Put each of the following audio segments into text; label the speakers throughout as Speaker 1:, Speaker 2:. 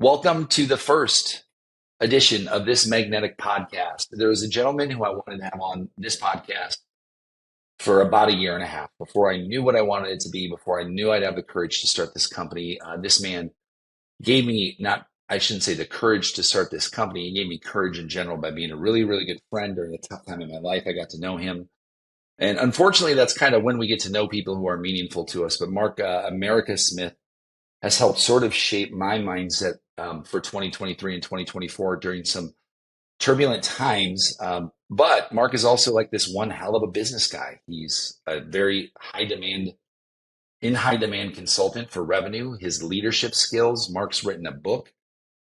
Speaker 1: Welcome to the first edition of this magnetic podcast. There was a gentleman who I wanted to have on this podcast for about a year and a half before I knew what I wanted it to be, before I knew I'd have the courage to start this company. This man gave me not, I shouldn't say the courage to start this company. He gave me courage in general by being a really, really good friend during a tough time in my life. I got to know him. And unfortunately, that's kind of when we get to know people who are meaningful to us. But Mark, America Smith has helped sort of shape my mindset for 2023 and 2024 during some turbulent times. But Mark is also like this one hell of a business guy. He's a very high demand consultant for revenue. His leadership skills. Mark's written a book.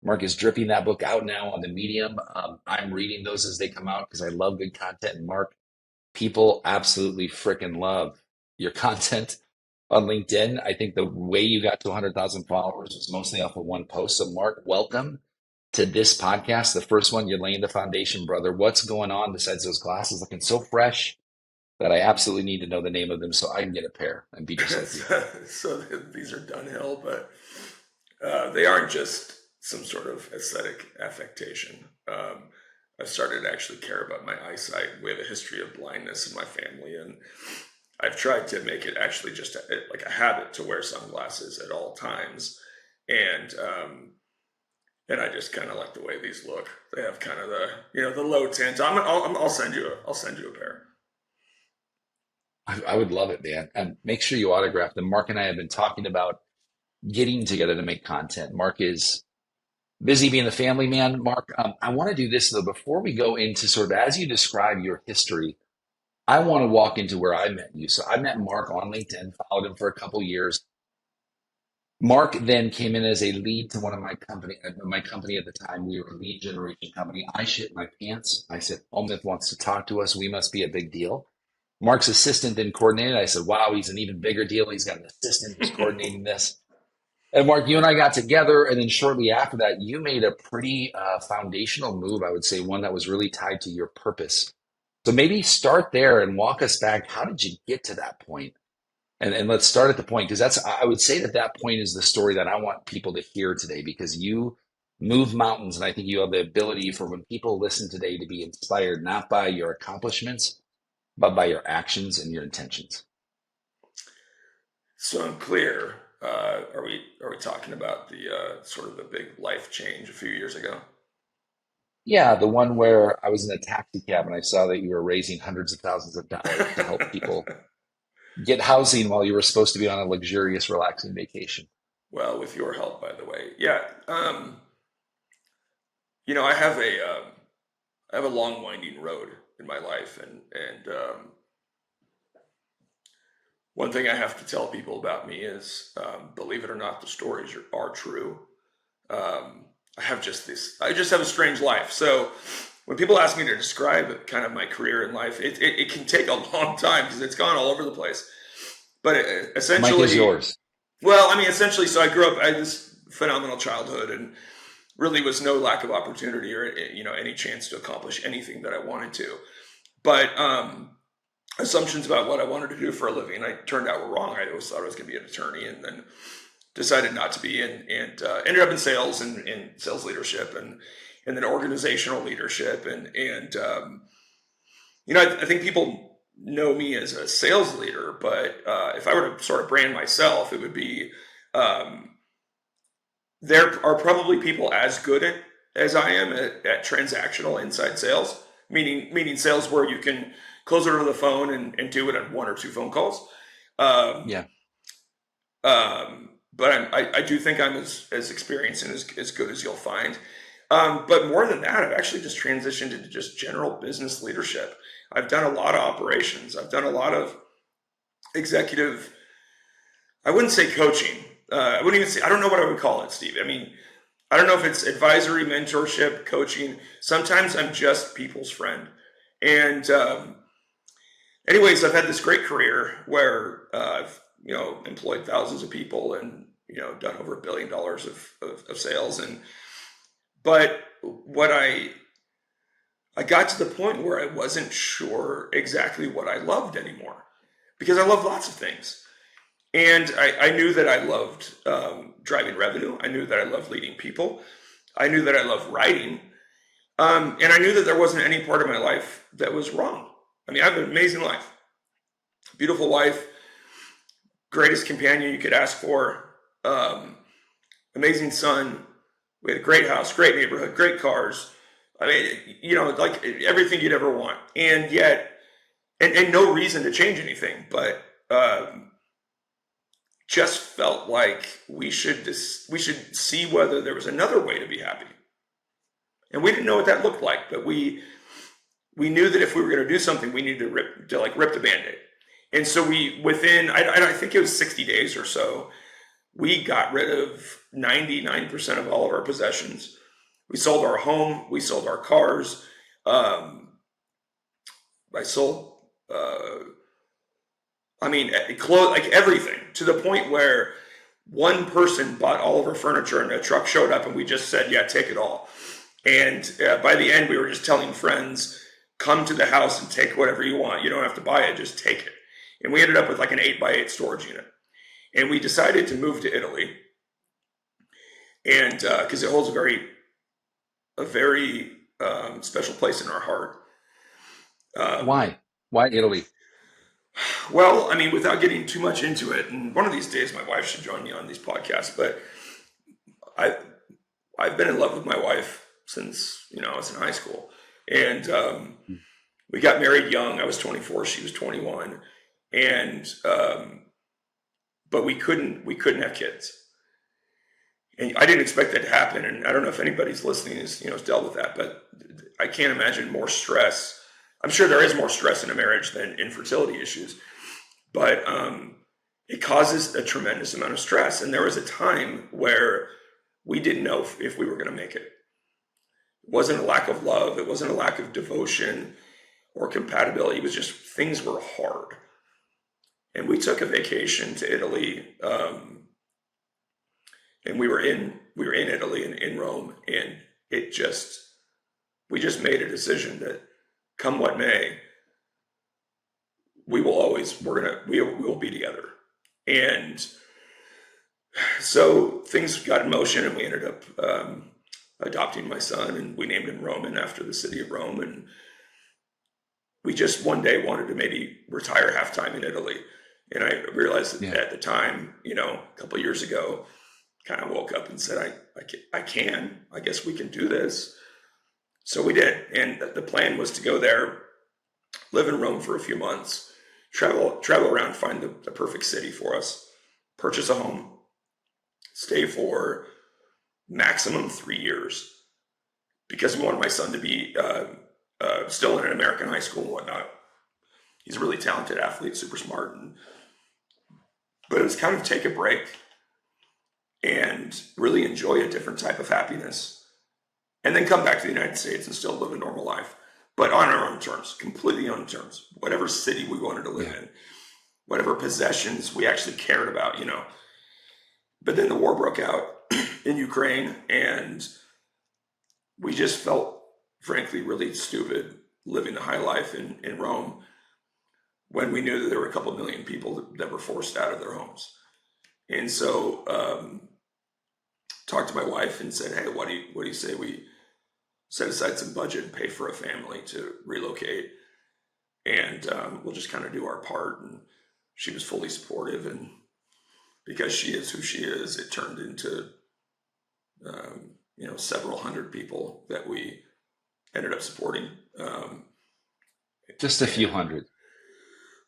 Speaker 1: Mark is dripping that book out now on the Medium. I'm reading those as they come out because I love good content. And Mark, people absolutely freaking love your content on LinkedIn. I think the way you got to 100,000 followers was mostly off of one post. So, Mark, welcome to this podcast. The first one, you're laying the foundation, brother. What's going on besides those glasses looking so fresh that I absolutely need to know the name of them so I can get a pair and be just like you?
Speaker 2: So these are Dunhill, but they aren't just some sort of aesthetic affectation. I've started to actually care about my eyesight. We have a history of blindness in my family, and I've tried to make it actually just like a habit to wear sunglasses at all times. And I just kind of like the way these look. They have kind of the low tint. I'll send you a pair.
Speaker 1: I would love it, man. And make sure you autograph them. Mark and I have been talking about getting together to make content. Mark is busy being the family man. Mark, I want to do this though before we go into sort of as you describe your history. I want to walk into where I met you. So I met Mark on LinkedIn, followed him for a couple years. Mark then came in as a lead to one of my company at the time. We were a lead generation company. I shit my pants. I said, Omith wants to talk to us. We must be a big deal. Mark's assistant then coordinated. I said, wow, he's an even bigger deal. He's got an assistant who's coordinating this. And Mark, you and I got together. And then shortly after that, you made a pretty foundational move, I would say, one that was really tied to your purpose. So maybe start there and walk us back. How did you get to that point? And let's start at the point because I would say that point is the story that I want people to hear today because you move mountains. And I think you have the ability for when people listen today to be inspired, not by your accomplishments, but by your actions and your intentions.
Speaker 2: So I'm clear. Are we talking about the sort of the big life change a few years ago?
Speaker 1: Yeah, the one where I was in a taxi cab and I saw that you were raising hundreds of thousands of dollars to help people get housing while you were supposed to be on a luxurious, relaxing vacation.
Speaker 2: Well, with your help, by the way. Yeah. I have a long winding road in my life, and one thing I have to tell people about me is, believe it or not, the stories are true. I just have a strange life. So when people ask me to describe kind of my career in life, it can take a long time because it's gone all over the place. But
Speaker 1: Mike is
Speaker 2: essentially,
Speaker 1: yours.
Speaker 2: well, I mean, essentially, so I had this phenomenal childhood and really was no lack of opportunity or, any chance to accomplish anything that I wanted to. But assumptions about what I wanted to do for a living, I turned out were wrong. I always thought I was going to be an attorney, and then decided not to be, and ended up in sales and sales leadership, and then organizational leadership, I think people know me as a sales leader, but if I were to sort of brand myself, it would be there are probably people as good as I am at transactional inside sales, meaning sales where you can close it over the phone and do it on one or two phone calls. Um,
Speaker 1: Yeah.
Speaker 2: but I do think I'm as experienced and as good as you'll find. But more than that, I've actually just transitioned into just general business leadership. I've done a lot of operations. I've done a lot of executive, I wouldn't say coaching. I wouldn't even say, I don't know what I would call it, Steve. I mean, I don't know if it's advisory, mentorship, coaching. Sometimes I'm just people's friend. And anyways, I've had this great career where I've employed thousands of people and done over $1 billion of sales. But what I got to the point where I wasn't sure exactly what I loved anymore, because I love lots of things. And I knew that I loved driving revenue. I knew that I loved leading people. I knew that I loved writing. And I knew that there wasn't any part of my life that was wrong. I mean, I have an amazing life, beautiful wife, greatest companion you could ask for, amazing son. We had a great house, great neighborhood, great cars. I mean, like everything you'd ever want. And yet, and no reason to change anything, but just felt like we should see whether there was another way to be happy. And we didn't know what that looked like, but we knew that if we were going to do something, we needed to rip the Band-Aid. And so within, I think it was 60 days or so, we got rid of 99% of all of our possessions. We sold our home. We sold our cars. I sold, clothes, like everything, to the point where one person bought all of our furniture and a truck showed up and we just said, yeah, take it all. And by the end, we were just telling friends, come to the house and take whatever you want. You don't have to buy it, just take it. And we ended up with like an 8x8 storage unit. And we decided to move to Italy. And because it holds a very special place in our heart.
Speaker 1: Why? Why Italy?
Speaker 2: Well, I mean, without getting too much into it, and one of these days my wife should join me on these podcasts, but I've been in love with my wife since, I was in high school. And we got married young. I was 24, she was 21. And but we couldn't have kids. And I didn't expect that to happen. And I don't know if anybody's listening has dealt with that, but I can't imagine more stress. I'm sure there is more stress in a marriage than infertility issues, but it causes a tremendous amount of stress. And there was a time where we didn't know if we were going to make it. It wasn't a lack of love. It wasn't a lack of devotion or compatibility. It was just things were hard. And we took a vacation to Italy, and we were in Italy and in Rome, and we just made a decision that come what may, we will be together. And so things got in motion, and we ended up adopting my son, and we named him Roman after the city of Rome. And we just one day wanted to maybe retire half-time in Italy. And I realized that at the time, a couple of years ago, kind of woke up and said, I guess we can do this. So we did. And the plan was to go there, live in Rome for a few months, travel around, find the perfect city for us, purchase a home, stay for maximum 3 years, because we wanted my son to be still in an American high school and whatnot. He's a really talented athlete, super smart. But it was kind of take a break and really enjoy a different type of happiness, and then come back to the United States and still live a normal life, but on our own terms, completely on terms, whatever city we wanted to live in, whatever possessions we actually cared about, But then the war broke out in Ukraine, and we just felt, frankly, really stupid living the high life in Rome when we knew that there were a couple million people that were forced out of their homes. And so talked to my wife and said, hey, what do you say we set aside some budget and pay for a family to relocate, and we'll just kind of do our part. And she was fully supportive, and because she is who she is, it turned into several hundred people that we ended up supporting.
Speaker 1: Just a few hundred.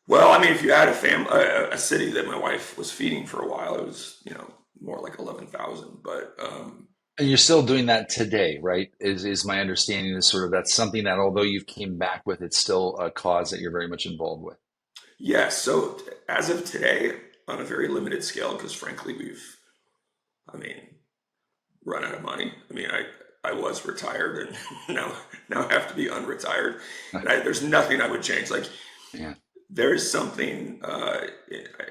Speaker 2: Well, I mean, if you add a city that my wife was feeding for a while, it was more like 11,000. But
Speaker 1: and you're still doing that today, right? Is my understanding is sort of that's something that although you've came back with, it's still a cause that you're very much involved with.
Speaker 2: Yes. So as of today, on a very limited scale, because frankly, we've run out of money. I mean, I was retired, and now I have to be unretired. And there's nothing I would change. Like, there's something, I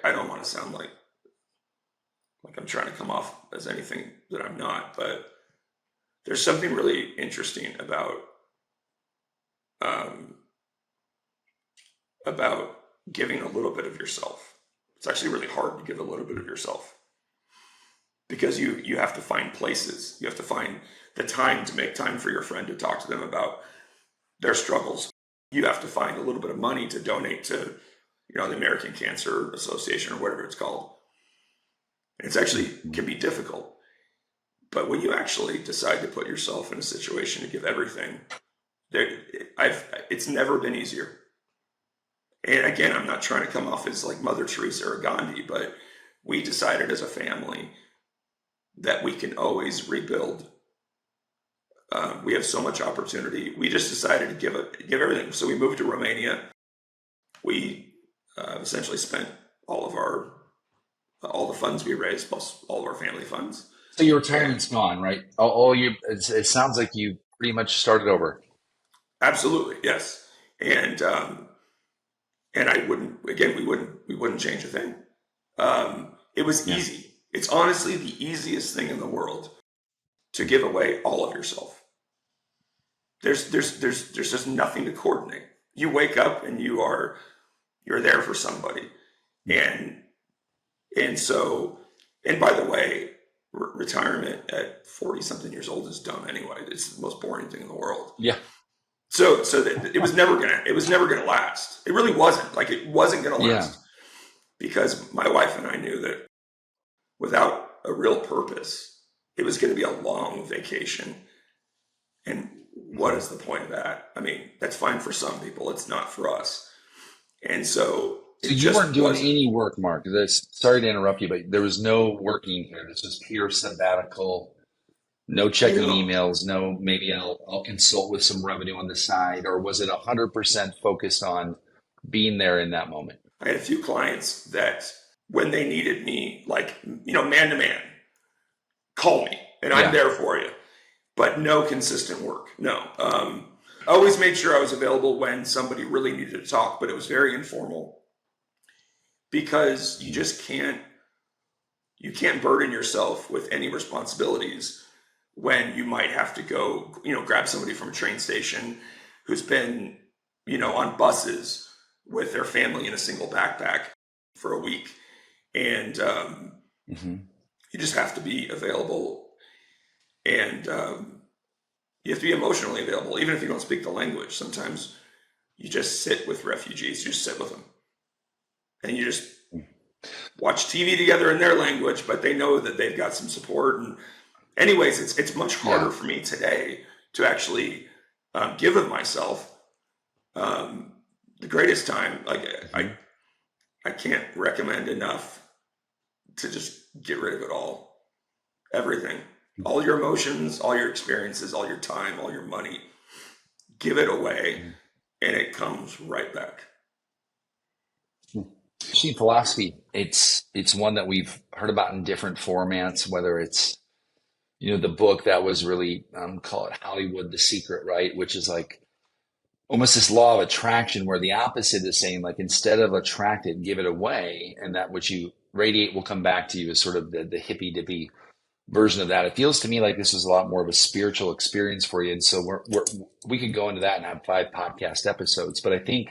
Speaker 2: don't want to sound like I'm trying to come off as anything that I'm not, but there's something really interesting about giving a little bit of yourself it's actually really hard to give a little bit of yourself, because you have to find places. You have to find the time to make time for your friend to talk to them about their struggles. You have to find a little bit of money to donate to, the American Cancer Association or whatever it's called. It's actually can be difficult. But when you actually decide to put yourself in a situation to give everything, it's never been easier. And again, I'm not trying to come off as like Mother Teresa or Gandhi, but we decided as a family that we can always rebuild. We have so much opportunity. We just decided to give everything. So we moved to Romania. We essentially spent all the funds we raised plus all of our family funds.
Speaker 1: So your retirement's gone, right? It sounds like you pretty much started over.
Speaker 2: Absolutely, yes. And we wouldn't change a thing. It was easy. It's honestly the easiest thing in the world to give away all of yourself. There's just nothing to coordinate. You wake up and you're there for somebody. And by the way, retirement at 40 something years old is dumb anyway. It's the most boring thing in the world.
Speaker 1: Yeah.
Speaker 2: So it was never gonna last. It really wasn't. Like, it wasn't gonna last. Because my wife and I knew that without a real purpose, it was going to be a long vacation. And what is the point of that? I mean, that's fine for some people. It's not for us. And so
Speaker 1: you weren't doing any work, Mark. Sorry to interrupt you, but there was no working here. This was pure sabbatical. No checking emails. No, maybe I'll consult with some revenue on the side. Or was it 100% focused on being there in that moment?
Speaker 2: I had a few clients that when they needed me, like, man to man, call me and I'm there for you, but no consistent work. No. I always made sure I was available when somebody really needed to talk, but it was very informal, because you just can't burden yourself with any responsibilities when you might have to go, grab somebody from a train station who's been, on buses with their family in a single backpack for a week. And you just have to be available, and you have to be emotionally available, even if you don't speak the language. Sometimes you just sit with refugees, you just sit with them, and you just watch TV together in their language, but they know that they've got some support. And anyways, it's much harder for me today to actually give of myself. The greatest time, like, I can't recommend enough to just get rid of it all. Everything, all your emotions, all your experiences, all your time, all your money, give it away, and it comes right back.
Speaker 1: Machine philosophy, it's one that we've heard about in different formats, whether it's, the book that was really, call it Hollywood, The Secret, right? Which is like almost this law of attraction, where the opposite is saying, like, instead of attract it, give it away. And that which you radiate will come back to you, is sort of the hippy dippy version of that. It feels to me like this is a lot more of a spiritual experience for you. And so we could go into that and have 5 podcast episodes, but I think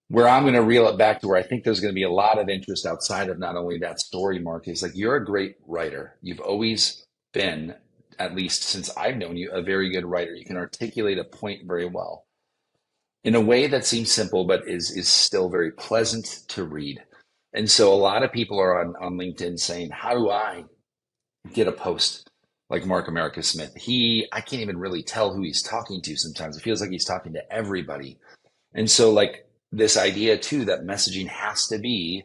Speaker 1: where I'm going to reel it back to where I think there's going to be a lot of interest outside of not only that story, Mark, is like, you're a great writer. You've always been, at least since I've known you, a very good writer. You can articulate a point very well in a way that seems simple, but is still very pleasant to read. And so a lot of people are on LinkedIn saying, how do I get a post like Mark America Smith? I can't even really tell who he's talking to sometimes. It feels like he's talking to everybody. And so, like, this idea too, that messaging has to be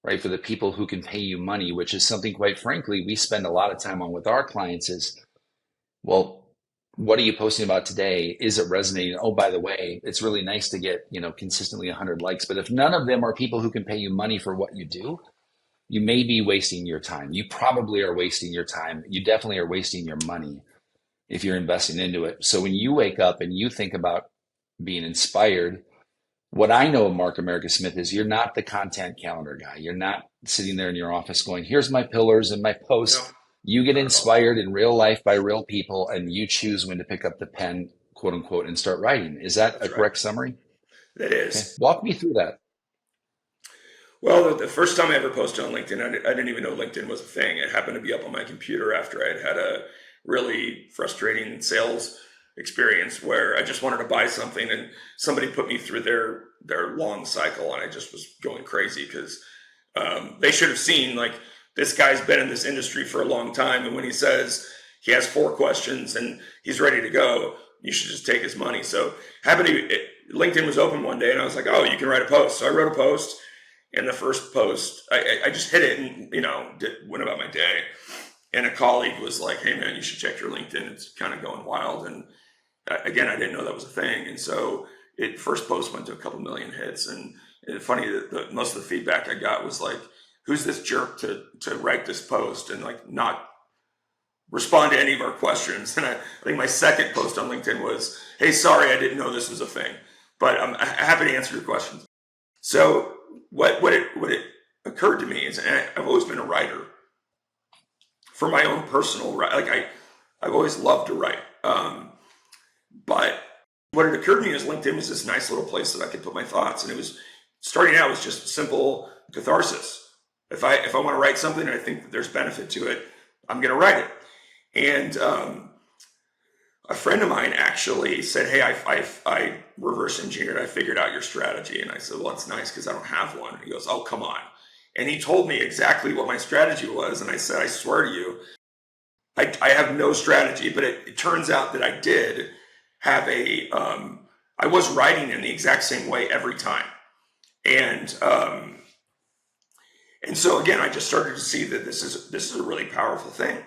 Speaker 1: right for the people who can pay you money, which is something, quite frankly, we spend a lot of time on with our clients is, well, what are you posting about today? Is it resonating? Oh, by the way, it's really nice to get, consistently 100 likes, but if none of them are people who can pay you money for what you do, you may be wasting your time. You probably are wasting your time. You definitely are wasting your money if you're investing into it. So when you wake up and you think about being inspired, what I know of Mark America Smith is you're not the content calendar guy. You're not sitting there in your office going, here's my pillars and my posts. No, you get inspired in real life by real people, and you choose when to pick up the pen, quote unquote, and start writing. Is that a correct summary?
Speaker 2: That is.
Speaker 1: Okay. Walk me through that.
Speaker 2: Well, the first time I ever posted on LinkedIn, I didn't even know LinkedIn was a thing. It happened to be up on my computer after I had a really frustrating sales experience where I just wanted to buy something and somebody put me through their long cycle, and I just was going crazy because they should have seen, like, this guy's been in this industry for a long time, and when he says he has 4 questions and he's ready to go, you should just take his money. So LinkedIn was open one day, and I was like, oh, you can write a post. So I wrote a post, and the first post, I just hit it and, went about my day. And a colleague was like, hey, man, you should check your LinkedIn. It's kind of going wild. And again, I didn't know that was a thing. And so first post went to a couple million hits. And it's funny that most of the feedback I got was like, who's this jerk to write this post and like not respond to any of our questions? And I think my second post on LinkedIn was, hey, sorry, I didn't know this was a thing, but I'm happy to answer your questions. So what it occurred to me is, and I've always been a writer for my own personal, like I've always loved to write. But what had occurred to me is LinkedIn was this nice little place that I could put my thoughts. And it was starting out was just simple catharsis. If I want to write something and I think that there's benefit to it, I'm going to write it. And a friend of mine actually said, hey, I reverse engineered. I figured out your strategy. And I said, well, it's nice because I don't have one. And he goes, oh, come on. And he told me exactly what my strategy was. And I said, I swear to you, I have no strategy. But it turns out that I did have I was writing in the exact same way every time. And so again, I just started to see that this is a really powerful thing.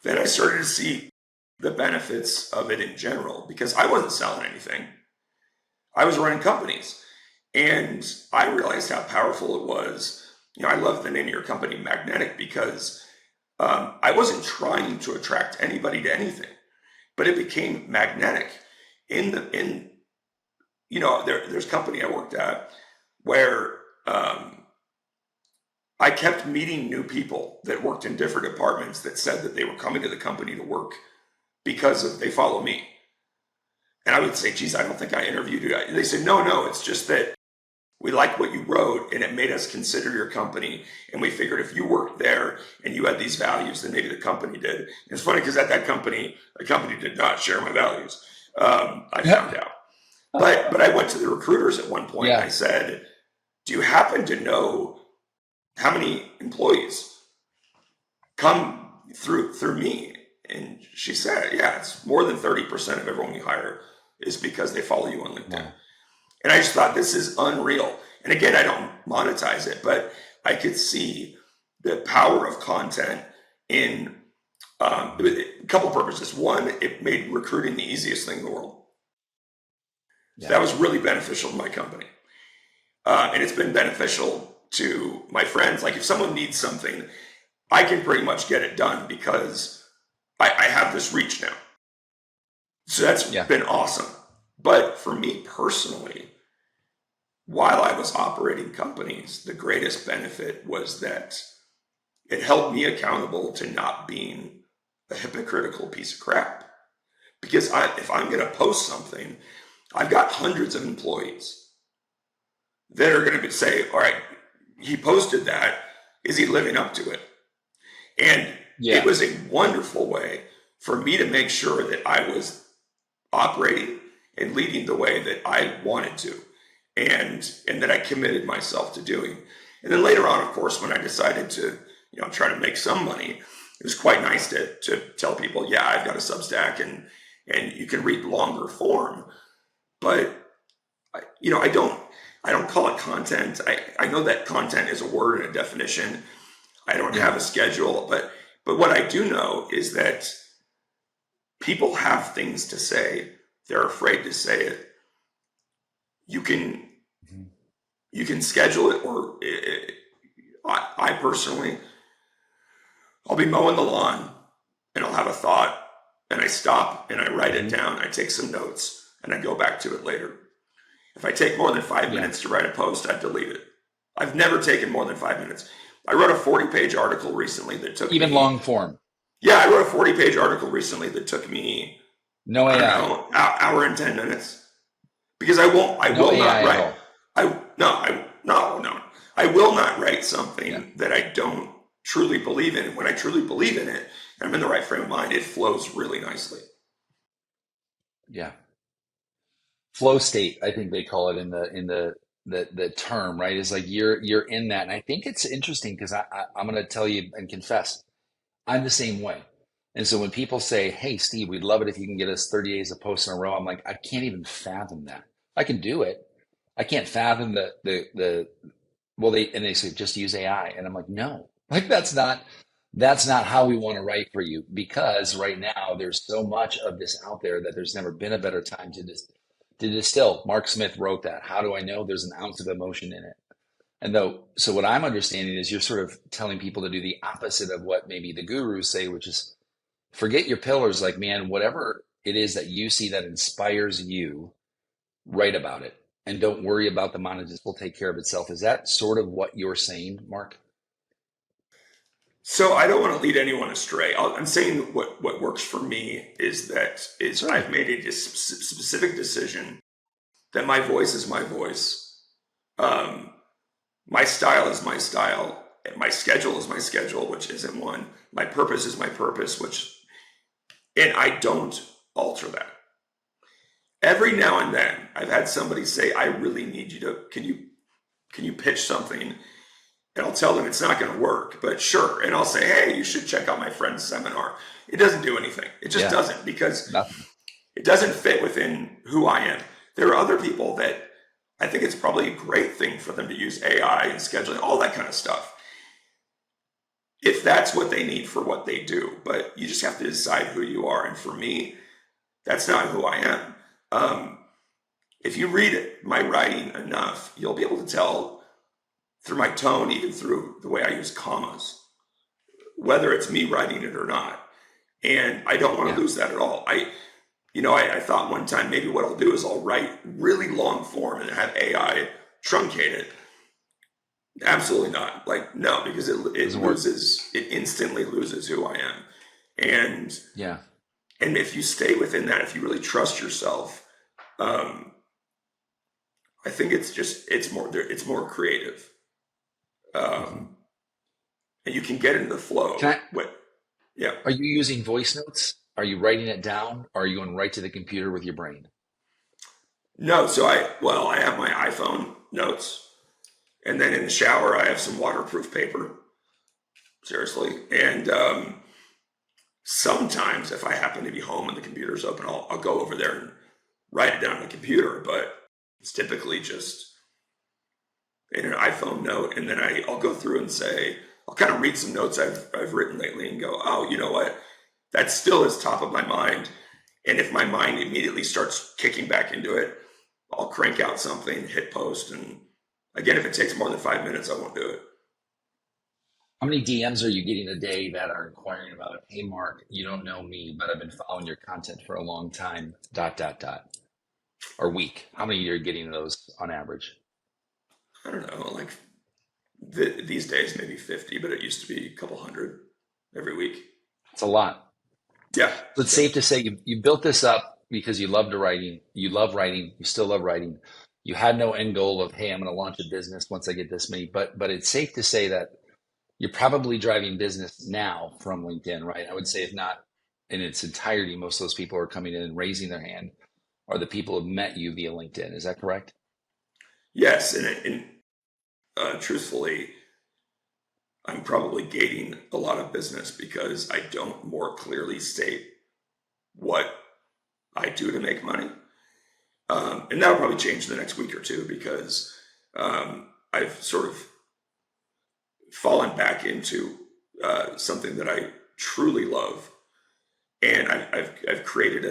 Speaker 2: Then I started to see the benefits of it in general, because I wasn't selling anything. I was running companies, and I realized how powerful it was. I love the name of your company, Magnetic, because I wasn't trying to attract anybody to anything, but it became magnetic. There's a company I worked at where I kept meeting new people that worked in different departments that said that they were coming to the company to work because they follow me. And I would say, geez, I don't think I interviewed you. They said, no, it's just that we like what you wrote and it made us consider your company. And we figured if you worked there and you had these values, then maybe the company did. And it's funny because at that company, the company did not share my values. I found out. But I went to the recruiters at one point. And I said, do you happen to know how many employees come through me? And she said, yeah, it's more than 30% of everyone we hire is because they follow you on LinkedIn. Wow. And I just thought, this is unreal. And again, I don't monetize it, but I could see the power of content in a couple of purposes. One, it made recruiting the easiest thing in the world. So that was really beneficial to my company. And it's been beneficial to my friends. Like if someone needs something, I can pretty much get it done because I have this reach now. So that's been awesome. But for me personally, while I was operating companies, the greatest benefit was that it held me accountable to not being a hypocritical piece of crap. Because if I'm going to post something, I've got hundreds of employees that are going to say, all right, he posted that. Is he living up to it? And it was a wonderful way for me to make sure that I was operating and leading the way that I wanted to, and that I committed myself to doing. And then later on, of course, when I decided to, try to make some money, it was quite nice to tell people, yeah, I've got a Substack and you can read longer form. But I don't call it content. I know that content is a word and a definition. I don't have a schedule, but what I do know is that people have things to say. They're afraid to say it. You can schedule it, or I personally, I'll be mowing the lawn and I'll have a thought and I stop and I write it down. I take some notes and I go back to it later. If I take more than 5 minutes to write a post, I delete it. I've never taken more than 5 minutes. I wrote a 40-page article recently that took
Speaker 1: even long form.
Speaker 2: Yeah, I wrote a 40-page article recently that took me hour and 10 minutes, because I will not write. No. I will not write
Speaker 1: Yeah.
Speaker 2: something that I don't truly believe in. When I truly believe in it, and I'm in the right frame of mind, it flows really nicely.
Speaker 1: Yeah. Flow state, I think they call it in the term, right? Is like you're in that. And I think it's interesting because I'm gonna tell you and confess, I'm the same way. And so when people say, "Hey, Steve, we'd love it if you can get us 30 days of posts in a row," I'm like, I can't even fathom that. I can do it. I can't fathom the well, they say just use AI, and I'm like, no, like that's not how we want to write for you, because right now there's so much of this out there that there's never been a better time to distill. Mark Smith wrote that. How do I know? There's an ounce of emotion in it. And though, so what I'm understanding is you're sort of telling people to do the opposite of what maybe the gurus say, which is forget your pillars. Like, man, whatever it is that you see that inspires you, write about it. And don't worry about the monetization, will take care of itself. Is that sort of what you're saying, Mark?
Speaker 2: So I don't want to lead anyone astray. I'm saying what works for me is
Speaker 1: Certainly.
Speaker 2: I've made a specific decision that my voice is my voice. Um, my style is my style. My schedule is my schedule, which isn't one. My purpose is my purpose, and I don't alter that. Every now and then, I've had somebody say, "I really need you to. Can you pitch something?" And I'll tell them it's not going to work, but sure. And I'll say, "Hey, you should check out my friend's seminar." It doesn't do anything. It just
Speaker 1: Yeah.
Speaker 2: doesn't, because
Speaker 1: Nothing.
Speaker 2: it doesn't fit within who I am. There are other people that I think it's probably a great thing for them to use AI and scheduling, all that kind of stuff, if that's what they need for what they do. But you just have to decide who you are. And for me, that's not who I am. Um, if you read my writing enough, you'll be able to tell through my tone, even through the way I use commas, whether it's me writing it or not. And I don't want to
Speaker 1: Yeah.
Speaker 2: lose that at all. I thought one time maybe what I'll do is I'll write really long form and have AI truncate it. Absolutely not. Like, no, because
Speaker 1: Doesn't work.
Speaker 2: it instantly loses who I am. And
Speaker 1: Yeah.
Speaker 2: and if you stay within that, if you really trust yourself, um, I think it's more creative,
Speaker 1: Mhm.
Speaker 2: um, and you can get into the
Speaker 1: Can
Speaker 2: flow.
Speaker 1: I,
Speaker 2: Yeah.
Speaker 1: are you using voice notes? Are you writing it down? Or are you going right to the computer with your brain?
Speaker 2: No, so I have my iPhone notes, and then in the shower I have some waterproof paper. Seriously, and sometimes if I happen to be home and the computer's open, I'll go over there and write it down on the computer. But it's typically just in an iPhone note, and then I'll go through and say I'll kind of read some notes I've written lately and go, oh, you know what, that still is top of my mind. And if my mind immediately starts kicking back into it, I'll crank out something, hit post, and again, if it takes more than 5 minutes, I won't do it.
Speaker 1: How many DMs are you getting a day that are inquiring about, hey, Mark, you don't know me, but I've been following your content for a long time, dot, dot, dot, or week? How many are you getting those on average?
Speaker 2: I don't know, like these days maybe 50, but it used to be a couple hundred every week.
Speaker 1: It's a lot.
Speaker 2: Yeah,
Speaker 1: So it's
Speaker 2: yeah,
Speaker 1: safe to say you built this up because you loved writing. You love writing. You still love writing. You had no end goal of, hey, I'm going to launch a business once I get this many. But it's safe to say that you're probably driving business now from LinkedIn, right? I would say if not in its entirety, most of those people are coming in and raising their hand are the people who have met you via LinkedIn. Is that correct?
Speaker 2: yes, and truthfully, I'm probably gating a lot of business because I don't more clearly state what I do to make money. And that'll probably change in the next week or two because I've sort of fallen back into something that I truly love, and I've created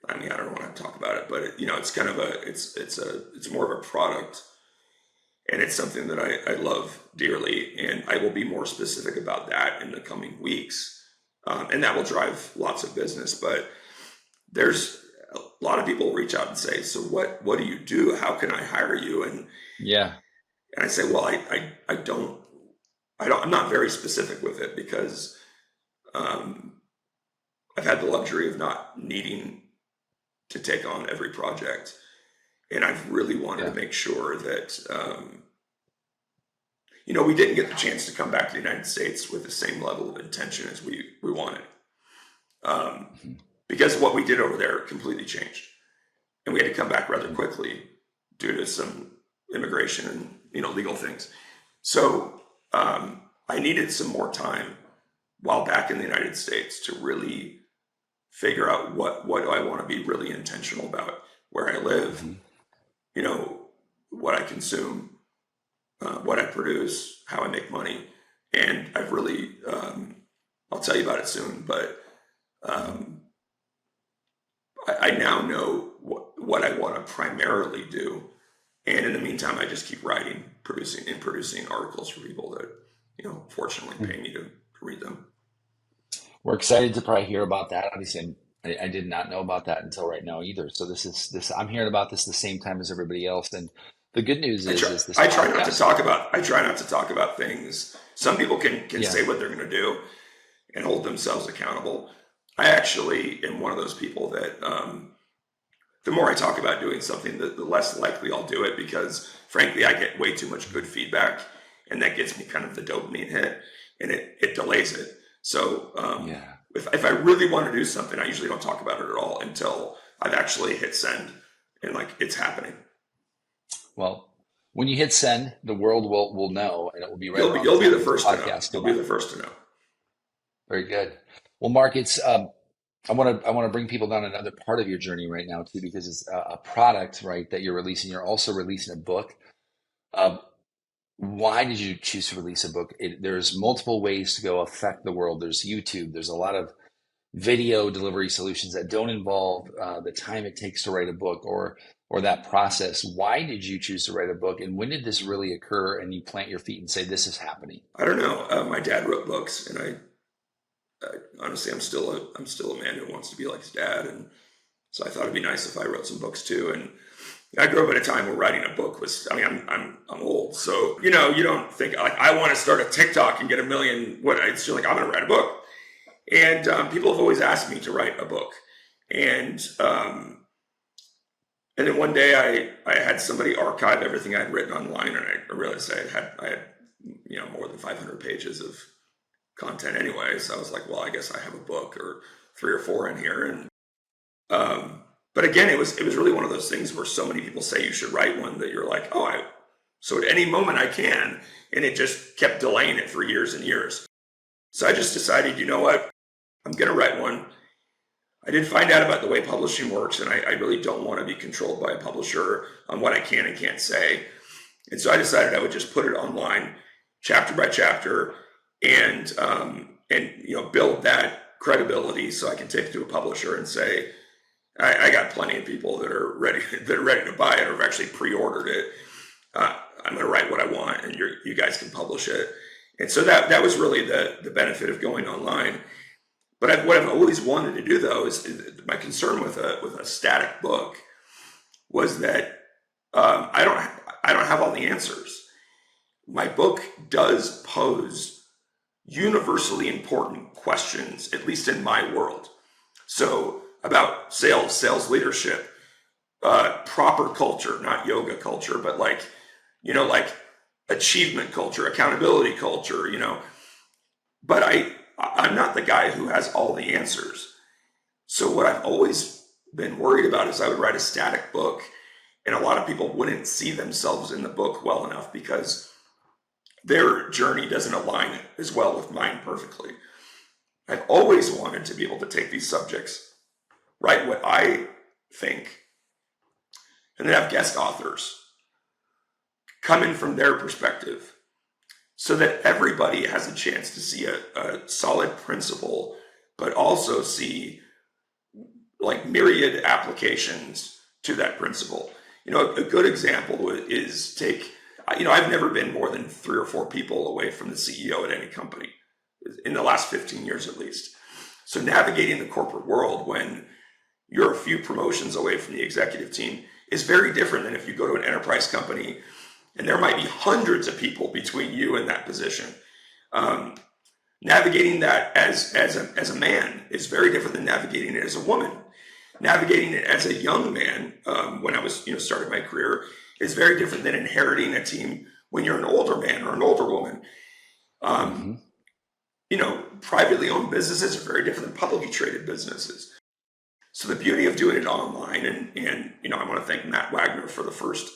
Speaker 2: I mean, I don't want to talk about it, but it's kind of it's more of a product, and it's something that I love dearly, and I will be more specific about that in the coming weeks, and that will drive lots of business. But there's a lot of people reach out and say, "So what do you do? How can I hire you?"
Speaker 1: Yeah.
Speaker 2: And I say, "Well, I'm not very specific with it because um, I've had the luxury of not needing to take on every project, and I've really wanted to
Speaker 1: Yeah.
Speaker 2: make sure that." we didn't get the chance to come back to the United States with the same level of intention as we wanted. Because what we did over there completely changed. And we had to come back rather quickly due to some immigration and, legal things. So I needed some more time while back in the United States to really figure out what do I want to be really intentional about, where I live, what I consume, what I produce, how I make money. And I've really, I'll tell you about it soon, but I now know what I want to primarily do. And in the meantime, I just keep writing, producing articles for people that, fortunately pay me to read them.
Speaker 1: We're excited to probably hear about that. Obviously, I did not know about that until right now either. So this I'm hearing about this the same time as everybody else. And the good news is this
Speaker 2: I try not to talk about things. Some people can say what they're going to do and hold themselves accountable. I actually am one of those people that the more I talk about doing something, the less likely I'll do it, because frankly, I get way too much good feedback, and that gets me kind of the dopamine hit, and it delays it. So if I really want to do something, I usually don't talk about it at all until I've actually hit send and it's happening.
Speaker 1: Well, when you hit send, the world will know, and it will be right.
Speaker 2: You'll be the first to know. You'll be the first to know.
Speaker 1: Very good. Well, Mark, it's I want to bring people down another part of your journey right now too, because it's a product, right, that you're releasing. You're also releasing a book. Why did you choose to release a book? There's multiple ways to go affect the world. There's YouTube. There's a lot of video delivery solutions that don't involve the time it takes to write a book or that process. Why did you choose to write a book, and when did this really occur? And you plant your feet and say, "This is happening."
Speaker 2: I don't know. My dad wrote books, and I honestly, I'm still a man who wants to be like his dad, and so I thought it'd be nice if I wrote some books too. And I grew up at a time where writing a book was, I'm old, so you don't think like I want to start a TikTok and get 1 million. It's just like I'm going to write a book, and people have always asked me to write a book, and then one day I had somebody archive everything I'd written online, and I realized I had more than 500 pages of content anyway. So I was like, well, I guess I have a book or 3 or 4 in here. And but again, it was really one of those things where so many people say you should write one that you're like, so at any moment I can, and it just kept delaying it for years and years. So I just decided, you know what, I'm going to write one. I did find out about the way publishing works, and I really don't want to be controlled by a publisher on what I can and can't say. And so I decided I would just put it online, chapter by chapter, and build that credibility so I can take it to a publisher and say, I got plenty of people that are ready to buy it or have actually pre-ordered it. I'm going to write what I want, and you guys can publish it. And so that was really the benefit of going online. But what I've always wanted to do, though, is my concern with a static book was that I don't have all the answers. My book does pose universally important questions, at least in my world. So about sales leadership, proper culture, not yoga culture, but like achievement culture, accountability culture, But I'm not the guy who has all the answers. So what I've always been worried about is I would write a static book, and a lot of people wouldn't see themselves in the book well enough because their journey doesn't align as well with mine perfectly. I've always wanted to be able to take these subjects, write what I think, and then have guest authors come in from their perspective so that everybody has a chance to see a solid principle, but also see like myriad applications to that principle. A good example is I've never been more than 3 or 4 people away from the CEO at any company in the last 15 years at least. So navigating the corporate world when you're a few promotions away from the executive team is very different than if you go to an enterprise company and there might be hundreds of people between you and that position. Navigating that as a man is very different than navigating it as a woman. Navigating it as a young man, when I was starting my career, is very different than inheriting a team when you're an older man or an older woman.
Speaker 1: Mm-hmm.
Speaker 2: Privately owned businesses are very different than publicly traded businesses. So the beauty of doing it online, and I want to thank Matt Wagner for the first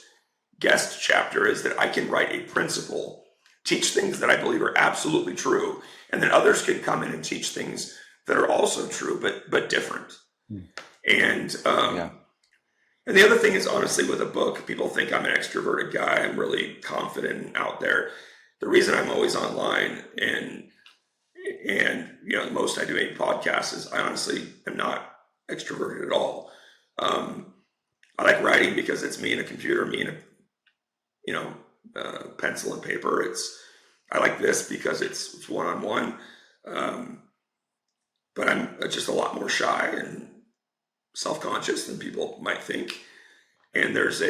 Speaker 2: guest chapter, is that I can write a principle, teach things that I believe are absolutely true, and then others can come in and teach things that are also true, but different. And and the other thing is, honestly, with a book, people think I'm an extroverted guy. I'm really confident and out there. The reason I'm always online and the most I do a podcast is I honestly am not extroverted at all. I like writing because it's me and a computer, me and a pencil and paper. I like this because it's one-on-one. But I'm just a lot more shy and self-conscious than people might think. And there's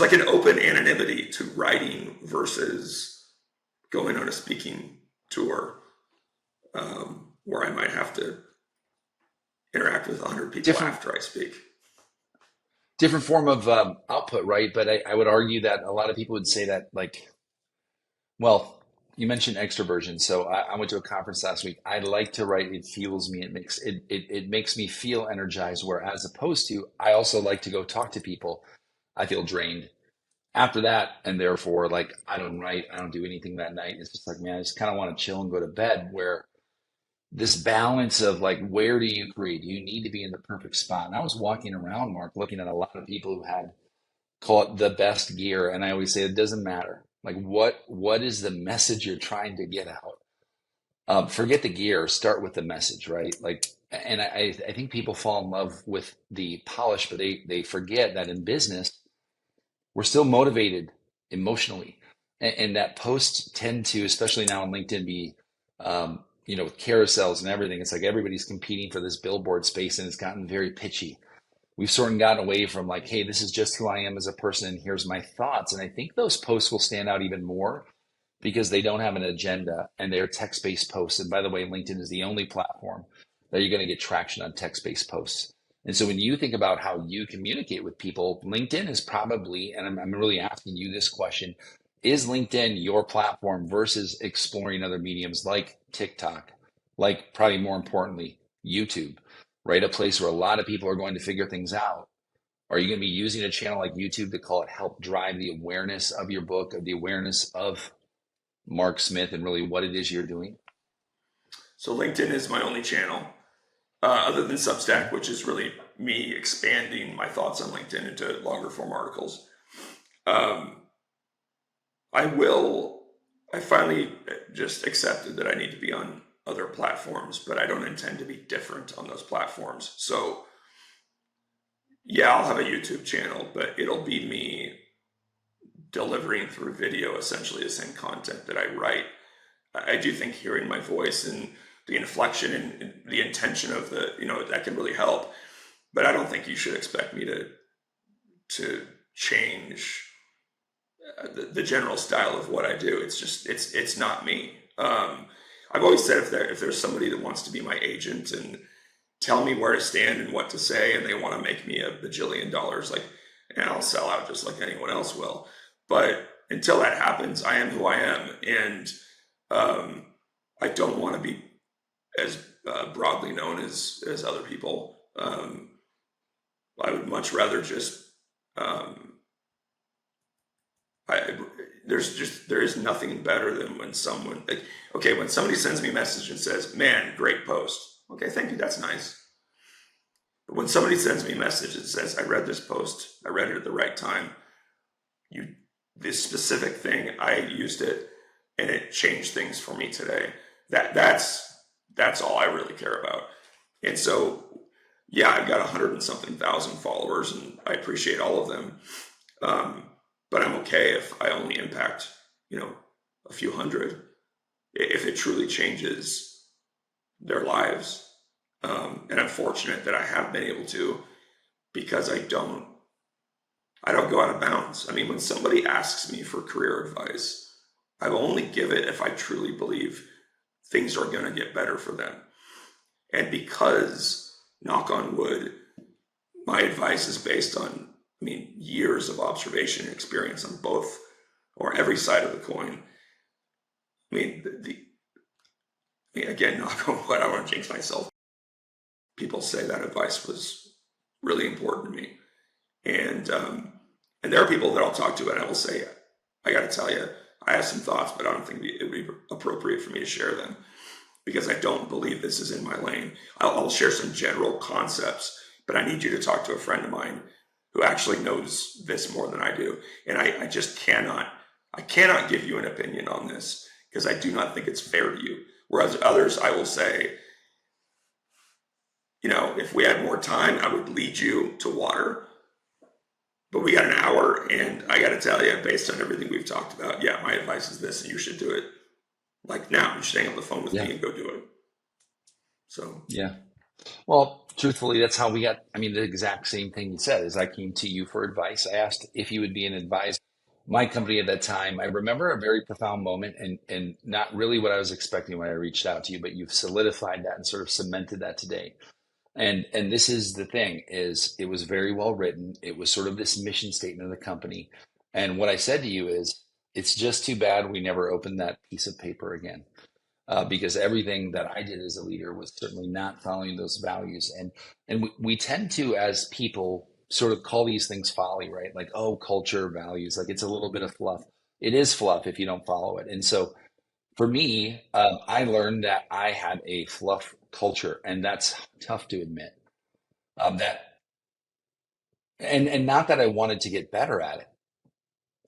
Speaker 2: like an open anonymity to writing versus going on a speaking tour, where I might have to interact with 100 people after I speak.
Speaker 1: Different form of output, right? But I would argue that a lot of people would say that, like, well, you mentioned extroversion. So I went to a conference last week. I like to write. It fuels me. It makes me feel energized. Where as opposed to, I also like to go talk to people. I feel drained after that, and therefore, like, I don't write. I don't do anything that night. It's just like, man, I just kind of want to chill and go to bed. Where this balance of, like, where do you create? Do you need to be in the perfect spot? And I was walking around, Mark, looking at a lot of people who had, call it, the best gear, and I always say it doesn't matter. Like, what is the message you're trying to get out? Forget the gear. Start with the message, right? Like, and I think people fall in love with the polish, but they forget that in business we're still motivated emotionally, and that posts tend to, especially now on LinkedIn, be with carousels and everything. It's like everybody's competing for this billboard space, and it's gotten very pitchy. We've sort of gotten away from, like, hey, this is just who I am as a person, and here's my thoughts. And I think those posts will stand out even more because they don't have an agenda and they're text-based posts. And by the way, LinkedIn is the only platform that you're going to get traction on text-based posts. And so when you think about how you communicate with people, LinkedIn is probably, and I'm really asking you this question, is LinkedIn your platform versus exploring other mediums like TikTok, like, probably more importantly, YouTube? Right? A place where a lot of people are going to figure things out. Are you going to be using a channel like YouTube to, call it, help drive the awareness of your book, of the awareness of Mark Schmidt and really what it is you're doing?
Speaker 2: So LinkedIn is my only channel, other than Substack, which is really me expanding my thoughts on LinkedIn into longer form articles. I finally just accepted that I need to be on other platforms, but I don't intend to be different on those platforms. So yeah, I'll have a YouTube channel, but it'll be me delivering through video essentially the same content that I write. I do think hearing my voice and the inflection and the intention of that can really help, but I don't think you should expect me to change the general style of what I do. It's not me. I've always said if there's somebody that wants to be my agent and tell me where to stand and what to say, and they want to make me $1 bajillion, like, and I'll sell out just like anyone else will. But until that happens, I am who I am, and I don't want to be as broadly known as other people. I would much rather just there is nothing better than when someone, like, okay, when somebody sends me a message and says, "Man, great post." Okay, thank you, that's nice. But when somebody sends me a message that says, "I read this post, I read it at the right time. This specific thing, I used it and it changed things for me today." That's all I really care about. And so, yeah, I've got 100 and something thousand followers, and I appreciate all of them. But I'm okay if I only impact, a few hundred, if it truly changes their lives. And I'm fortunate that I have been able to, because I don't go out of bounds. I mean, when somebody asks me for career advice, I will only give it if I truly believe things are going to get better for them. And because, knock on wood, my advice is based on, years of observation and experience on both or every side of the coin. I mean, again, knock on wood, I don't want to jinx myself. People say that advice was really important to me. And there are people that I'll talk to and I will say, I got to tell you, I have some thoughts, but I don't think it would be appropriate for me to share them because I don't believe this is in my lane. I'll share some general concepts, but I need you to talk to a friend of mine who actually knows this more than I do. And I just cannot give you an opinion on this because I do not think it's fair to you. Whereas others, I will say, if we had more time, I would lead you to water. But we got an hour, and I got to tell you, based on everything we've talked about, yeah, my advice is this, and you should do it. Like now, you should hang up the phone with
Speaker 1: Yeah.
Speaker 2: me and go do it. So
Speaker 1: Yeah. Well, truthfully, that's how we got. I mean, the exact same thing you said is I came to you for advice. I asked if you would be an advisor. My company at that time, I remember a very profound moment and not really what I was expecting when I reached out to you, but you've solidified that and sort of cemented that today. And this is the thing is it was very well written. It was sort of this mission statement of the company. And what I said to you is it's just too bad we never opened that piece of paper again because everything that I did as a leader was certainly not following those values. And we tend to, as people, sort of call these things folly, right? Like, oh, culture, values, like it's a little bit of fluff. It is fluff if you don't follow it. And so for me, I learned that I had a fluff culture, and that's tough to admit. That and not that I wanted to get better at it.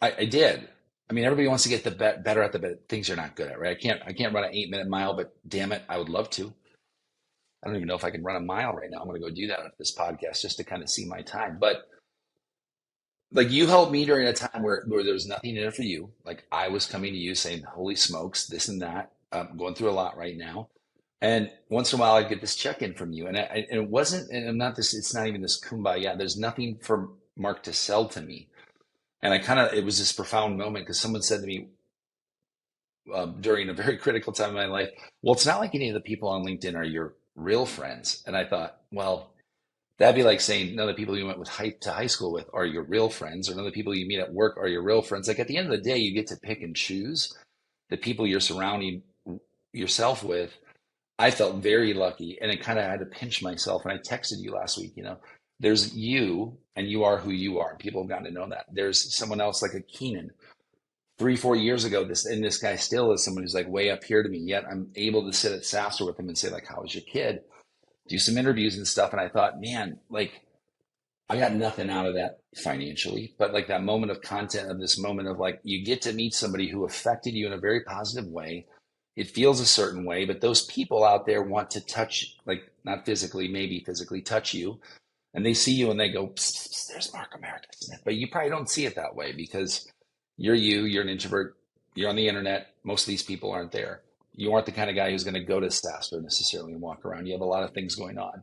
Speaker 1: I did. I mean, everybody wants to get better at the things you're not good at, right? I can't run an 8 minute mile, but damn it, I would love to. I don't even know if I can run a mile right now. I'm going to go do that at this podcast just to kind of see my time. But like you helped me during a time where there was nothing in it for you. Like I was coming to you saying, "Holy smokes, this and that. I'm going through a lot right now." And once in a while, I'd get this check in from you, and it wasn't. And I'm not this. It's not even this kumbaya. There's nothing for Mark to sell to me. And it was this profound moment because someone said to me, during a very critical time in my life, well, it's not like any of the people on LinkedIn are your real friends. And I thought, well, that'd be like saying none of the people you went to high school with are your real friends, or none of the people you meet at work are your real friends. Like at the end of the day, you get to pick and choose the people you're surrounding yourself with. I felt very lucky, and I kind of had to pinch myself. And I texted you last week, there's you, and you are who you are. And people have gotten to know that. There's someone else like a Keenan 3, 4 years ago, this guy still is someone who's like way up here to me. Yet I'm able to sit at SaaS with him and say like, "How was your kid?" Do some interviews and stuff. And I thought, man, like I got nothing out of that financially, but like that moment of content of this moment of like you get to meet somebody who affected you in a very positive way. It feels a certain way, but those people out there want to touch, like not physically, maybe physically touch you, and they see you and they go, "Psst, psst, psst, there's Mark America Smith." But you probably don't see it that way because you're an introvert, you're on the internet. Most of these people aren't there. You aren't the kind of guy who's going to go to SaaStr necessarily and walk around. You have a lot of things going on.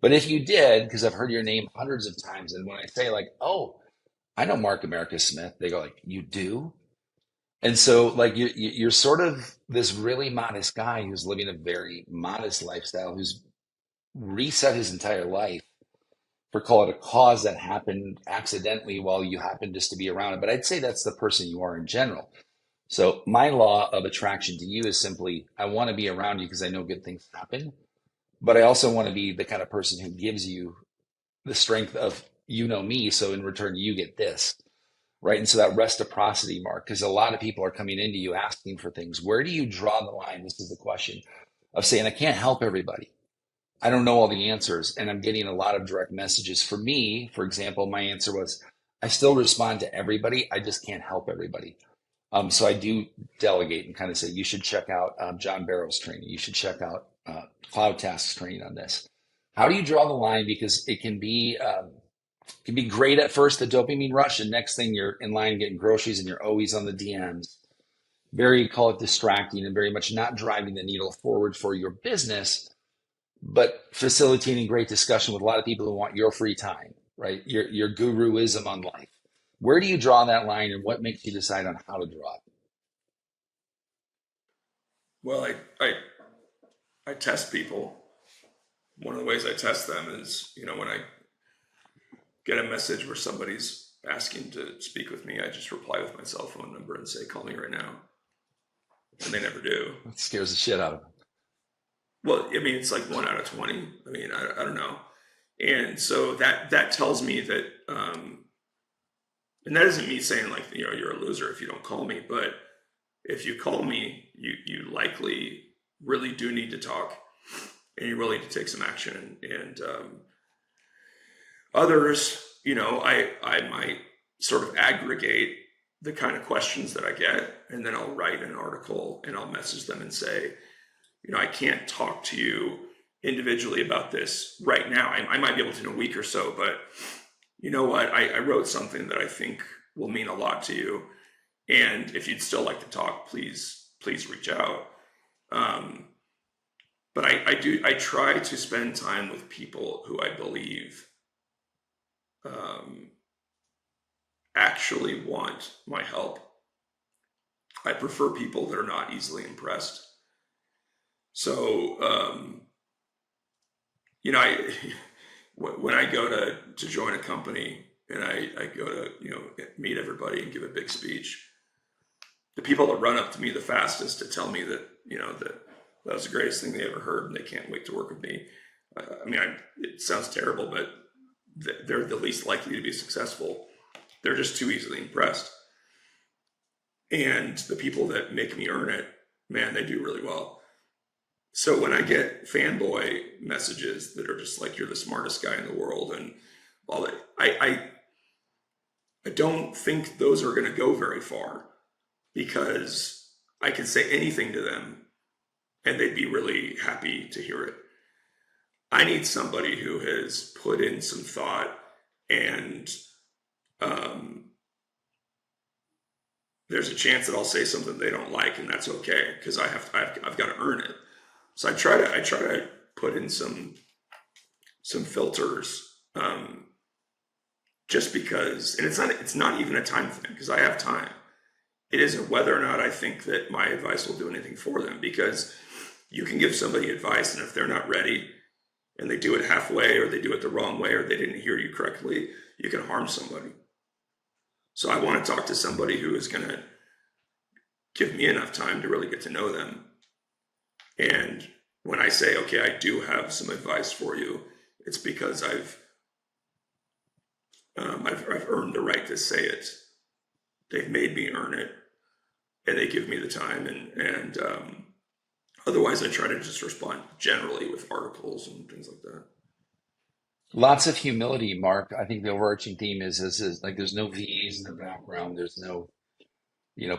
Speaker 1: But if you did, because I've heard your name hundreds of times, and when I say like, "Oh, I know Mark America Smith," they go like, "You do?" And so like you're sort of this really modest guy who's living a very modest lifestyle, who's reset his entire life for call it a cause that happened accidentally while you happened just to be around it. But I'd say that's the person you are in general. So my law of attraction to you is simply I want to be around you because I know good things happen, but I also want to be the kind of person who gives you the strength of me. So in return, you get this, right? And so that reciprocity, Mark, because a lot of people are coming into you asking for things. Where do you draw the line? This is the question of saying, I can't help everybody. I don't know all the answers. And I'm getting a lot of direct messages. For me, for example, my answer was, I still respond to everybody. I just can't help everybody. So I do delegate and kind of say, you should check out John Barrow's training. You should check out Cloud Tasks training on this. How do you draw the line? Because it can be great at first, the dopamine rush, and next thing you're in line getting groceries and you're always on the DMs. Very, call it distracting and very much not driving the needle forward for your business, but facilitating great discussion with a lot of people who want your free time, right? Your guruism on life. Where do you draw that line, and what makes you decide on how to draw it?
Speaker 2: well, I test people. One of the ways I test them is when I get a message where somebody's asking to speak with me, I just reply with my cell phone number and say, call me right now. And they never do.
Speaker 1: It scares the shit out of them.
Speaker 2: Well, I mean, it's like 1 out of 20. I mean, I don't know. And so that tells me that, and that isn't me saying like, you're a loser if you don't call me, but if you call me, you likely really do need to talk, and you really need to take some action. And others, I might sort of aggregate the kind of questions that I get, and then I'll write an article and I'll message them and say, I can't talk to you individually about this right now. I might be able to in a week or so, but you know what? I wrote something that I think will mean a lot to you. And if you'd still like to talk, please reach out. But I try to spend time with people who I believe actually want my help. I prefer people that are not easily impressed. So, when I go to join a company and I go to, meet everybody and give a big speech, the people that run up to me the fastest to tell me that, that was the greatest thing they ever heard and they can't wait to work with me. It sounds terrible, but they're the least likely to be successful. They're just too easily impressed. And the people that make me earn it, man, they do really well. So when I get fanboy messages that are just like, you're the smartest guy in the world and all that, I don't think those are going to go very far, because I can say anything to them and they'd be really happy to hear it. I need somebody who has put in some thought, and there's a chance that I'll say something they don't like, and that's okay, because I've got to earn it. So I try to put in some filters, just because, and it's not even a time thing, because I have time. It isn't whether or not I think that my advice will do anything for them, because you can give somebody advice, and if they're not ready and they do it halfway, or they do it the wrong way, or they didn't hear you correctly, you can harm somebody. So I want to talk to somebody who is going to give me enough time to really get to know them. And when I say, okay, I do have some advice for you, it's because I've earned the right to say it. They've made me earn it, and they give me the time. And otherwise, I try to just respond generally with articles and things like that.
Speaker 1: Lots of humility, Mark. I think the overarching theme is like there's no VAs in the background. There's no,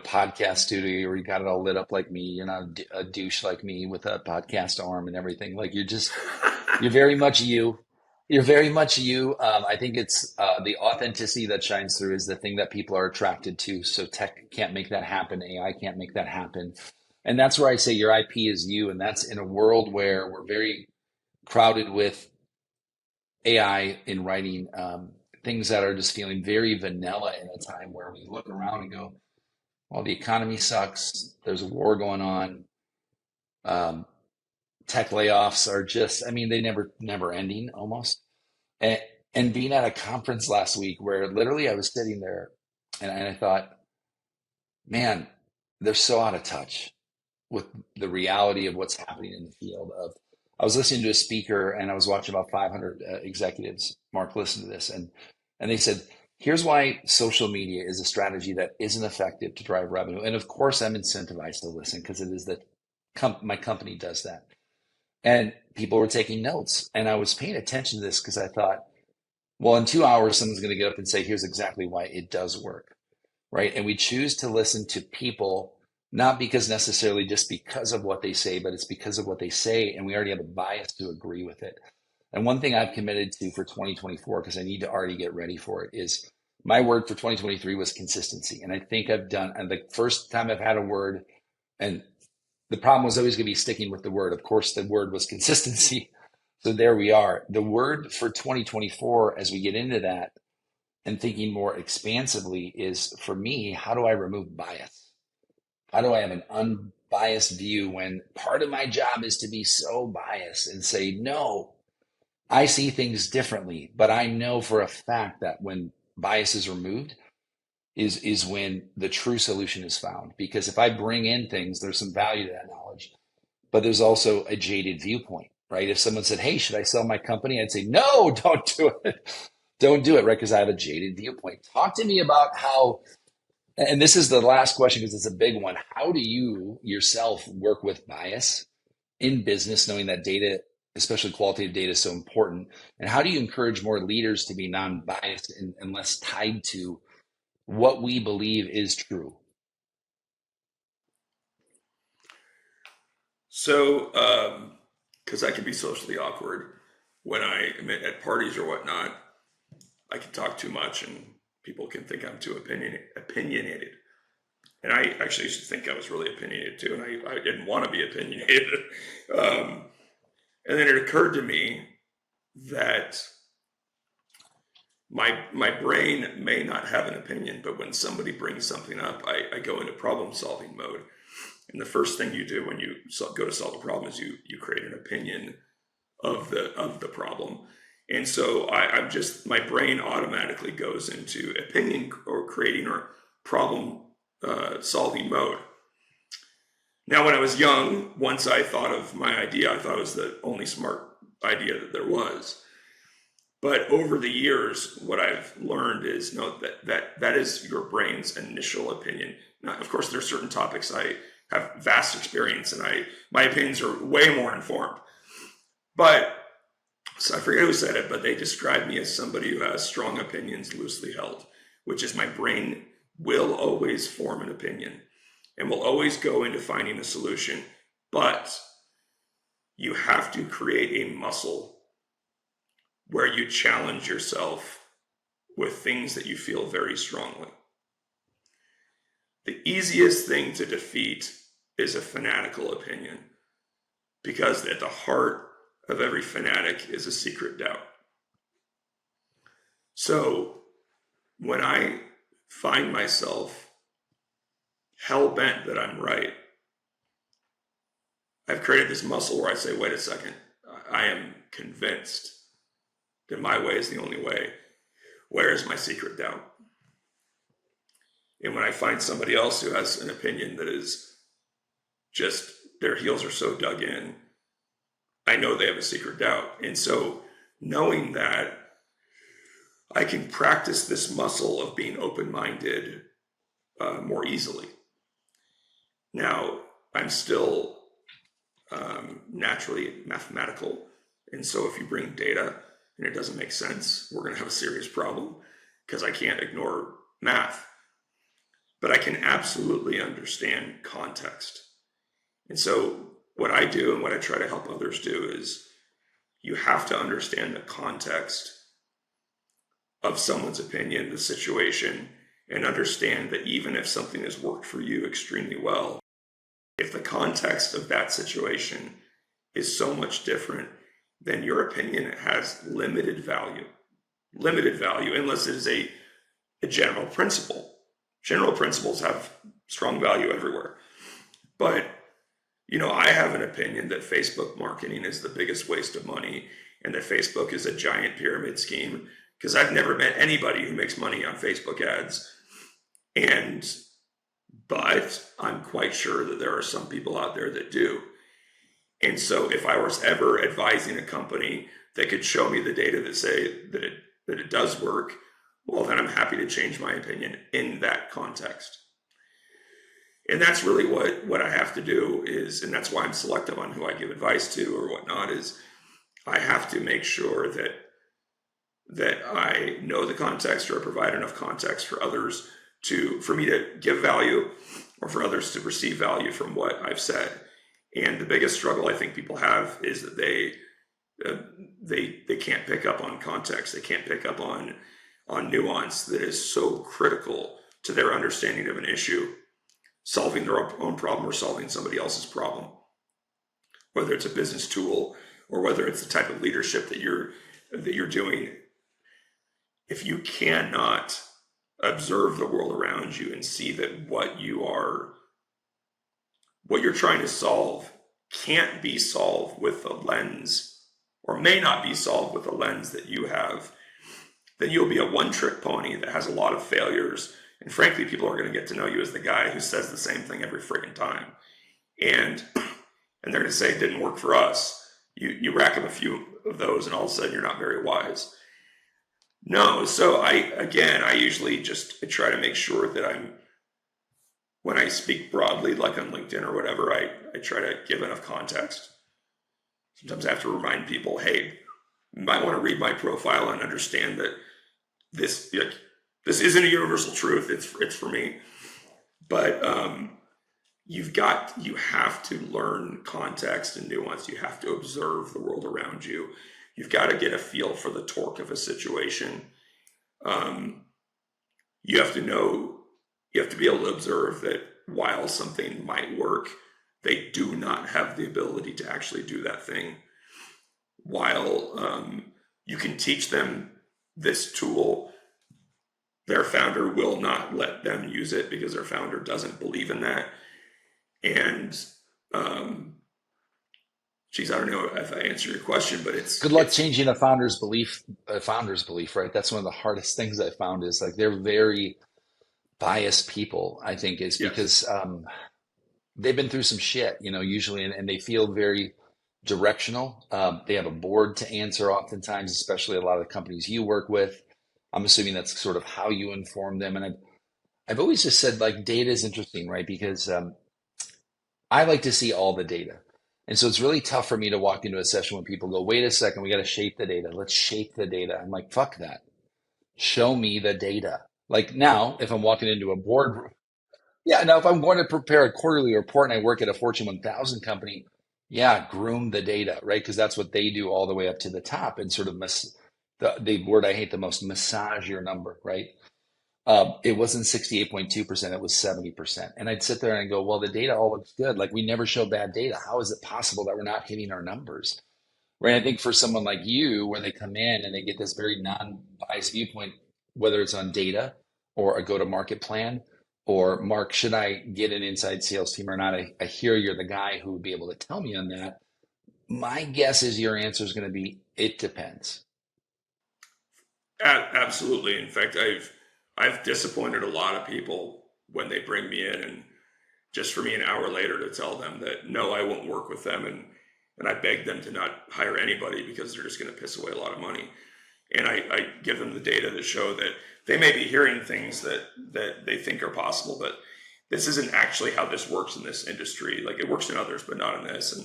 Speaker 1: podcast studio where you got it all lit up like me. You're not a douche like me with a podcast arm and everything. Like you're very much you. You're very much you. I think it's the authenticity that shines through is the thing that people are attracted to. So tech can't make that happen. AI can't make that happen. And that's where I say your IP is you. And that's in a world where we're very crowded with AI in writing, things that are just feeling very vanilla in a time where we look around and go, well, the economy sucks. There's a war going on. Um, Tech layoffs are just, they never ending almost. And, and being at a conference last week where literally I was sitting there and I thought, man, they're so out of touch with the reality of what's happening in the field of. I was listening to a speaker and I was watching about 500 executives. Mark, listen to this, and they said, here's why social media is a strategy that isn't effective to drive revenue. And of course, I'm incentivized to listen because it is that my company does that. And people were taking notes, and I was paying attention to this because I thought, well, in 2 hours, someone's going to get up and say, here's exactly why it does work, right? And we choose to listen to people not because necessarily just because of what they say, but it's because of what they say, and we already have a bias to agree with it. And one thing I've committed to for 2024, because I need to already get ready for it, is my word for 2023 was consistency. And I think I've done, and the first time I've had a word, and the problem was always going to be sticking with the word. Of course, the word was consistency. So there we are. The word for 2024, as we get into that and thinking more expansively, is for me, how do I remove bias? How do I have an unbiased view when part of my job is to be so biased and say, no, I see things differently, but I know for a fact that when bias is removed is when the true solution is found. Because if I bring in things, there's some value to that knowledge, but there's also a jaded viewpoint, right? If someone said, "Hey, should I sell my company?" I'd say, "No, don't do it. Don't do it," right? Because I have a jaded viewpoint. Talk to me about how, and this is the last question because it's a big one. How do you yourself work with bias in business, knowing that data, especially qualitative data, is so important? And how do you encourage more leaders to be non-biased and less tied to what we believe is true?
Speaker 2: So, because I can be socially awkward when I am at parties or whatnot, I can talk too much and people can think I'm too opinionated. And I actually used to think I was really opinionated too, and I didn't want to be opinionated. And then it occurred to me that my brain may not have an opinion, but when somebody brings something up, I go into problem solving mode. And the first thing you do when you go to solve a problem is you create an opinion of the problem. And so I'm just, my brain automatically goes into opinion or creating or problem solving mode. Now, when I was young, once I thought of my idea, I thought it was the only smart idea that there was. But over the years, what I've learned is that is your brain's initial opinion. Now, of course, there are certain topics I have vast experience and my opinions are way more informed. But so I forget who said it, but they described me as somebody who has strong opinions loosely held, which is my brain will always form an opinion and will always go into finding a solution. But you have to create a muscle where you challenge yourself with things that you feel very strongly. The easiest thing to defeat is a fanatical opinion, because at the heart of every fanatic is a secret doubt. So when I find myself hell-bent that I'm right, I've created this muscle where I say, wait a second, I am convinced that my way is the only way. Where is my secret doubt? And when I find somebody else who has an opinion that is just, their heels are so dug in, I know they have a secret doubt. And so knowing that, I can practice this muscle of being open-minded more easily. Now, I'm still naturally mathematical. And so if you bring data and it doesn't make sense, we're going to have a serious problem because I can't ignore math. But I can absolutely understand context. And so what I do and what I try to help others do is you have to understand the context of someone's opinion, the situation, and understand that even if something has worked for you extremely well, if the context of that situation is so much different, then your opinion has limited value unless it is a general principle. General principles have strong value everywhere. But, I have an opinion that Facebook marketing is the biggest waste of money and that Facebook is a giant pyramid scheme, because I've never met anybody who makes money on Facebook ads. But I'm quite sure that there are some people out there that do. And so if I was ever advising a company that could show me the data that say that it does work, well, then I'm happy to change my opinion in that context. And that's really what I have to do is, and that's why I'm selective on who I give advice to or whatnot, is I have to make sure that I know the context or provide enough context for others for me to give value or for others to receive value from what I've said. And the biggest struggle I think people have is that they can't pick up on context. They can't pick up on nuance that is so critical to their understanding of an issue, solving their own problem or solving somebody else's problem, whether it's a business tool or whether it's the type of leadership that you're doing. If you cannot observe the world around you and see that what you're trying to solve can't be solved with a lens, or may not be solved with a lens that you have, then you'll be a one-trick pony that has a lot of failures. And frankly, people are going to get to know you as the guy who says the same thing every friggin' time. And they're going to say it didn't work for us. You rack up a few of those and all of a sudden you're not very wise. No, so I usually I try to make sure that when I speak broadly, like on LinkedIn or whatever, I try to give enough context. Sometimes I have to remind people, hey, you might want to read my profile and understand that this isn't a universal truth. It's for me. But you have to learn context and nuance. You have to observe the world around you. You've got to get a feel for the torque of a situation. You have to be able to observe that while something might work, they do not have the ability to actually do that thing. While you can teach them this tool, their founder will not let them use it because their founder doesn't believe in that. And I don't know if I answered your question, but
Speaker 1: Good luck changing a founder's belief, right? That's one of the hardest things I found is like they're very biased people, I think, is because they've been through some shit, usually, and they feel very directional. They have a board to answer oftentimes, especially a lot of the companies you work with. I'm assuming that's sort of how you inform them. And I've always just said like data is interesting, right? Because I like to see all the data. And so it's really tough for me to walk into a session when people go, wait a second, we got to shape the data. Let's shape the data. I'm like, fuck that. Show me the data. Like now, if I'm walking into a board, if I'm going to prepare a quarterly report and I work at a Fortune 1000 company, groom the data, right? Because that's what they do all the way up to the top and sort of the word I hate the most, massage your number, right? It wasn't 68.2%, it was 70%. And I'd sit there and I'd go, well, the data all looks good. Like we never show bad data. How is it possible that we're not hitting our numbers? Right. I think for someone like you, where they come in and they get this very non-biased viewpoint, whether it's on data or a go-to-market plan, or Mark, should I get an inside sales team or not? I hear you're the guy who would be able to tell me on that. My guess is your answer is going to be, it depends.
Speaker 2: Absolutely. In fact, I've disappointed a lot of people when they bring me in, and just for me an hour later to tell them that no, I won't work with them, and I beg them to not hire anybody because they're just going to piss away a lot of money. And I give them the data that show that they may be hearing things that they think are possible, but this isn't actually how this works in this industry. Like it works in others, but not in this.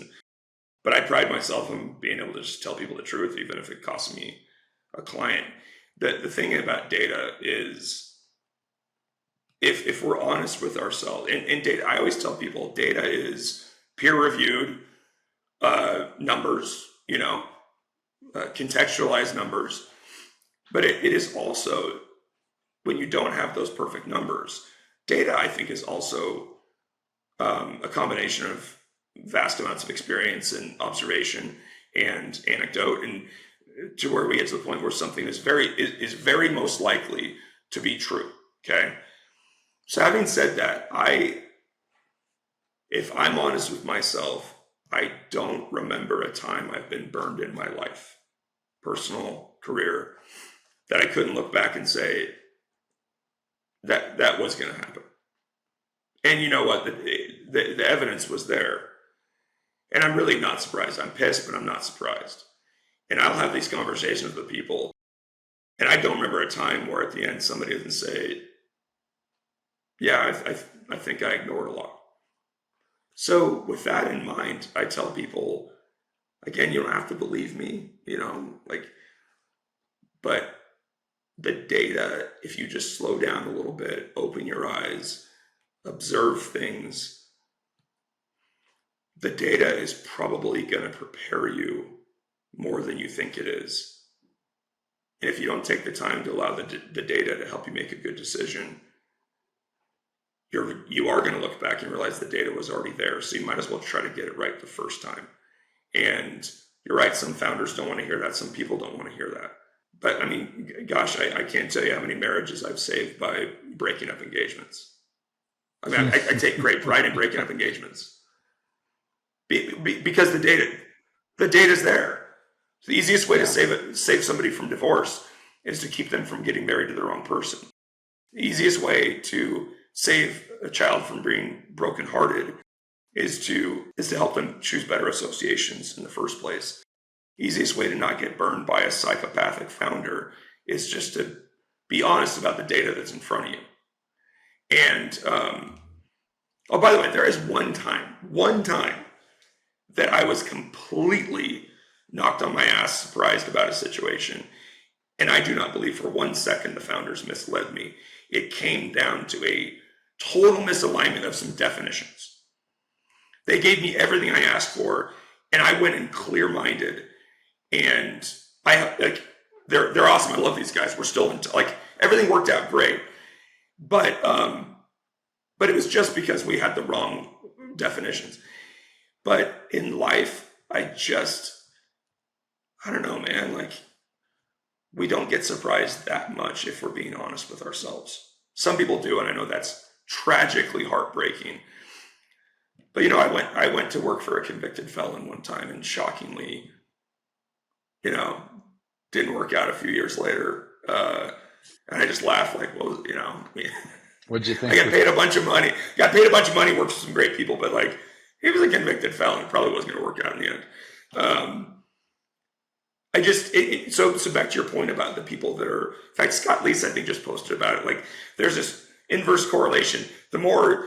Speaker 2: But I pride myself on being able to just tell people the truth, even if it costs me a client. The thing about data is, if we're honest with ourselves, and data, I always tell people data is peer-reviewed numbers, contextualized numbers. But it is also, when you don't have those perfect numbers, data, I think, is also a combination of vast amounts of experience and observation and anecdote, and to where we get to the point where something is very most likely to be true. Okay. So having said that, if I'm honest with myself, I don't remember a time I've been burned in my life, personal, career, that I couldn't look back and say that was going to happen. And you know what? The evidence was there. And I'm really not surprised. I'm pissed, but I'm not surprised. And I'll have these conversations with people. And I don't remember a time where at the end somebody doesn't say, yeah, I think I ignored a lot. So with that in mind, I tell people, again, you don't have to believe me, but the data, if you just slow down a little bit, open your eyes, observe things, the data is probably going to prepare you more than you think it is. And if you don't take the time to allow the data to help you make a good decision, you are going to look back and realize the data was already there. So you might as well try to get it right the first time. And you're right, some founders don't want to hear that. Some people don't want to hear that. But I mean, gosh, I can't tell you how many marriages I've saved by breaking up engagements. I mean, I take great pride in breaking up engagements because the data's there. It's the easiest way to save somebody from divorce is to keep them from getting married to the wrong person. The easiest way to save a child from being brokenhearted is to help them choose better associations in the first place. Easiest way to not get burned by a psychopathic founder is just to be honest about the data that's in front of you. And oh, by the way, there is one time that I was completely knocked on my ass, surprised about a situation. And I do not believe for 1 second the founders misled me. It came down to a total misalignment of some definitions. They gave me everything I asked for, and I went in clear-minded. And they're awesome. I love these guys. We're still in, everything worked out great. But it was just because we had the wrong definitions. But in life, I don't know, man, we don't get surprised that much if we're being honest with ourselves. Some people do, and I know that's tragically heartbreaking. But, I went to work for a convicted felon one time, and shockingly, didn't work out a few years later. And I just laughed
Speaker 1: What'd you think?
Speaker 2: I got paid a bunch of money, worked for some great people, but he was a convicted felon. It probably wasn't going to work out in the end. So back to your point about the people that are, in fact, Scott Leese, I think, just posted about it. There's this inverse correlation. The more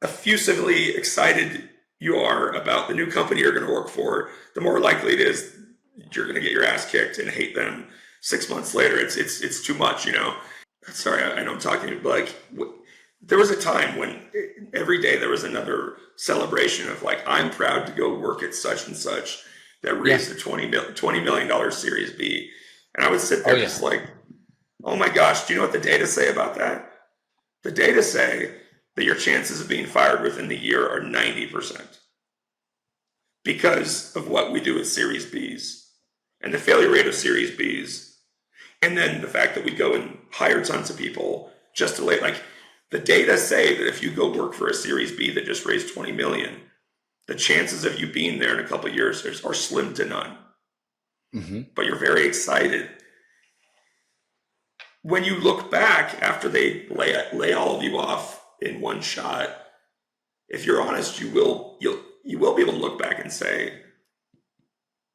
Speaker 2: effusively excited you are about the new company you're going to work for, the more likely it is you're going to get your ass kicked and hate them 6 months later. It's too much, Sorry, I know I'm talking, but there was a time when every day there was another celebration of I'm proud to go work at such and such that raised a $20 million Series B. And I would sit there just oh my gosh, do you know what the data say about that? The data say that your chances of being fired within the year are 90% because of what we do with Series Bs and the failure rate of Series Bs. And then the fact that we go and hire tons of people just to the data say that if you go work for a Series B that just raised 20 million, the chances of you being there in a couple of years are slim to none. Mm-hmm. But you're very excited. When you look back after they lay all of you off in one shot, if you're honest, you will be able to look back and say,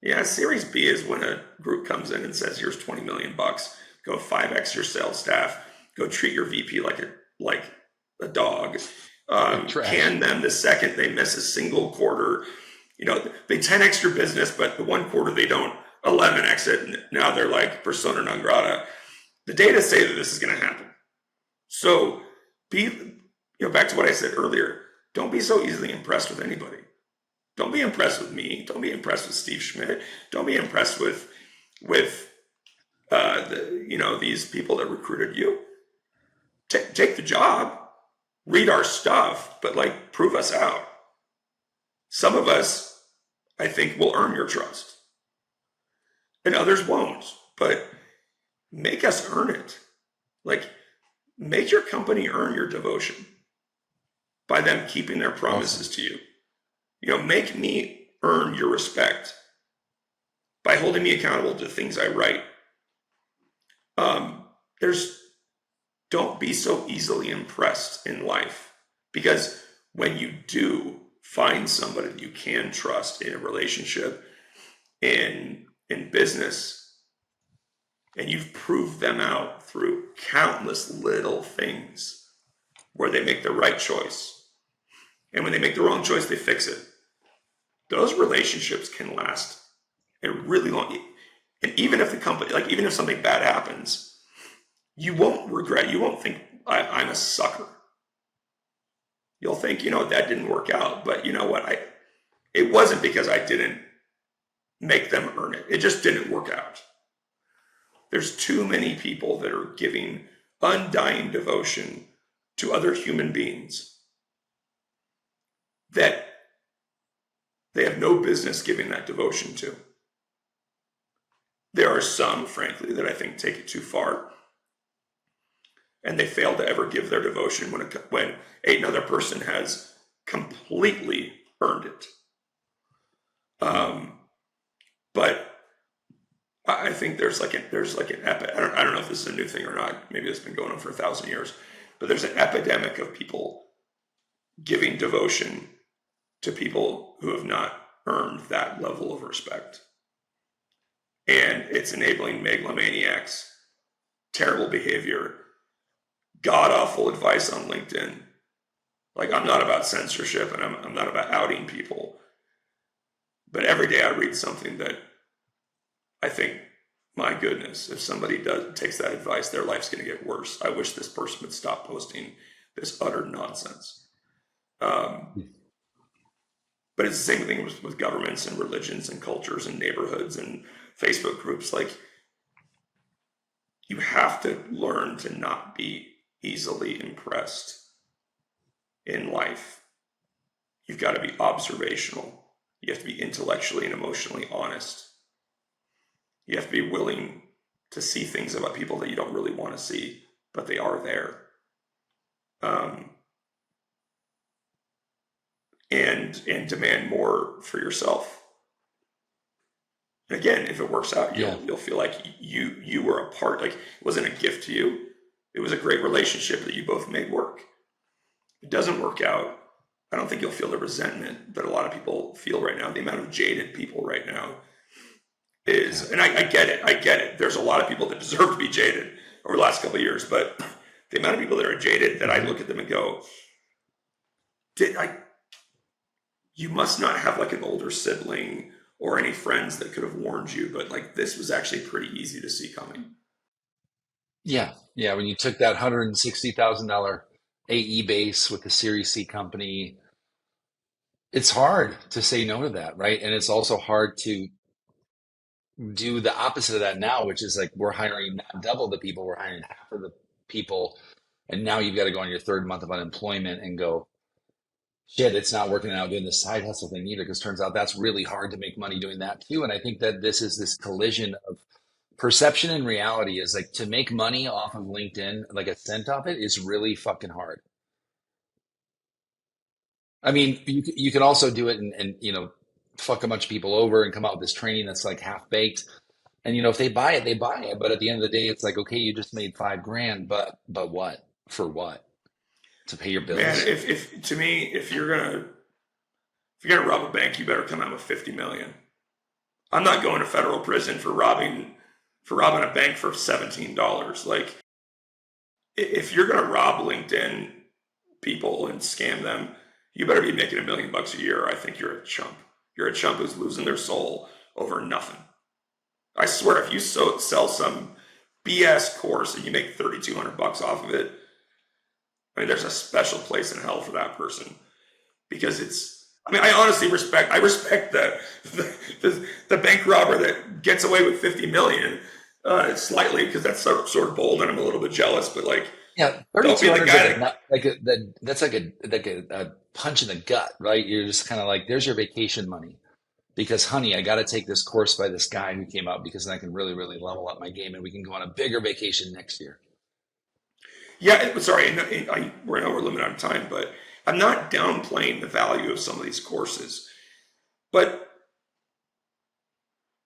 Speaker 2: yeah, Series B is when a group comes in and says, here's 20 million bucks, go 5x your sales staff, go treat your VP like a dog, can them the second they miss a single quarter. They 10x your business, but the one quarter they don't 11x it, and now they're persona non grata. The data say that this is going to happen. So back to what I said earlier, don't be so easily impressed with anybody. Don't be impressed with me. Don't be impressed with Steve Schmidt. Don't be impressed with these people that recruited you. Take the job, read our stuff, but prove us out. Some of us, I think, will earn your trust, and others won't. But make us earn it. Make your company earn your devotion by them keeping their promises to you. Make me earn your respect by holding me accountable to things I write. Don't be so easily impressed in life, because when you do find somebody that you can trust in a relationship, in business, and you've proved them out through countless little things where they make the right choice, and when they make the wrong choice, they fix it. Those relationships can last a really long. And even if the company, even if something bad happens, you won't regret. You won't think I'm a sucker. You'll think, that didn't work out, but you know what? It wasn't because I didn't make them earn it. It just didn't work out. There's too many people that are giving undying devotion to other human beings that they have no business giving that devotion to. There are some, frankly, that I think take it too far, and they fail to ever give their devotion when another person has completely earned it. But I think there's like an epi. I don't know if this is a new thing or not. Maybe it's been going on for 1,000 years, but there's an epidemic of people giving devotion to people who have not earned that level of respect, and it's enabling megalomaniacs, terrible behavior, god awful advice on LinkedIn. Like, I'm not about censorship, and I'm not about outing people, but every day I read something that I think, my goodness, if somebody takes that advice, their life's going to get worse. I wish this person would stop posting this utter nonsense. But it's the same thing with governments and religions and cultures and neighborhoods and Facebook groups. Like, you have to learn to not be easily impressed in life. You've got to be observational. You have to be intellectually and emotionally honest. You have to be willing to see things about people that you don't really want to see, but they are there. And demand more for yourself. And again, if it works out, you'll feel like you were a part. Like, it wasn't a gift to you. It was a great relationship that you both made work. If it doesn't work out, I don't think you'll feel the resentment that a lot of people feel right now. The amount of jaded people right now is, and I get it. There's a lot of people that deserve to be jaded over the last couple of years, but the amount of people that are jaded, that I look at them and go, you must not have like an older sibling or any friends that could have warned you, but like, this was actually pretty easy to see coming.
Speaker 1: Yeah. Yeah. When you took that $160,000 AE base with the Series C company, it's hard to say no to that, right? And it's also hard to do the opposite of that now, which is like, we're hiring not double the people, we're hiring half of the people. And now you've got to go on your third month of unemployment and go, shit, it's not working out doing the side hustle thing either, because turns out that's really hard to make money doing that too. And I think that this is this collision of perception and reality. Is like, to make money off of LinkedIn, like a cent off it, is really fucking hard. I mean, you can also do it and fuck a bunch of people over and come out with this training that's like half baked. And if they buy it, they buy it. But at the end of the day, it's like, okay, you just made $5,000, but what? For what? To pay your bills?
Speaker 2: Man, if to me, if you're gonna rob a bank, you better come out with 50 million. I'm not going to federal prison for robbing a bank for $17. Like, if you're gonna rob LinkedIn people and scam them, you better be making $1 million a year. I think you're a chump. You're a chump who's losing their soul over nothing. I swear, if you sell some BS course and you make $3,200 off of it, I mean, there's a special place in hell for that person, because I honestly respect the bank robber that gets away with 50 million, slightly, because that's sort of bold and I'm a little bit jealous, but like,
Speaker 1: yeah,
Speaker 2: don't be the guy
Speaker 1: that's like a punch in the gut, right? You're just kind of like, there's your vacation money. Because, honey, I got to take this course by this guy who came out, because then I can really, really level up my game and we can go on a bigger vacation next year.
Speaker 2: Yeah, sorry, we're limited on time, but I'm not downplaying the value of some of these courses, but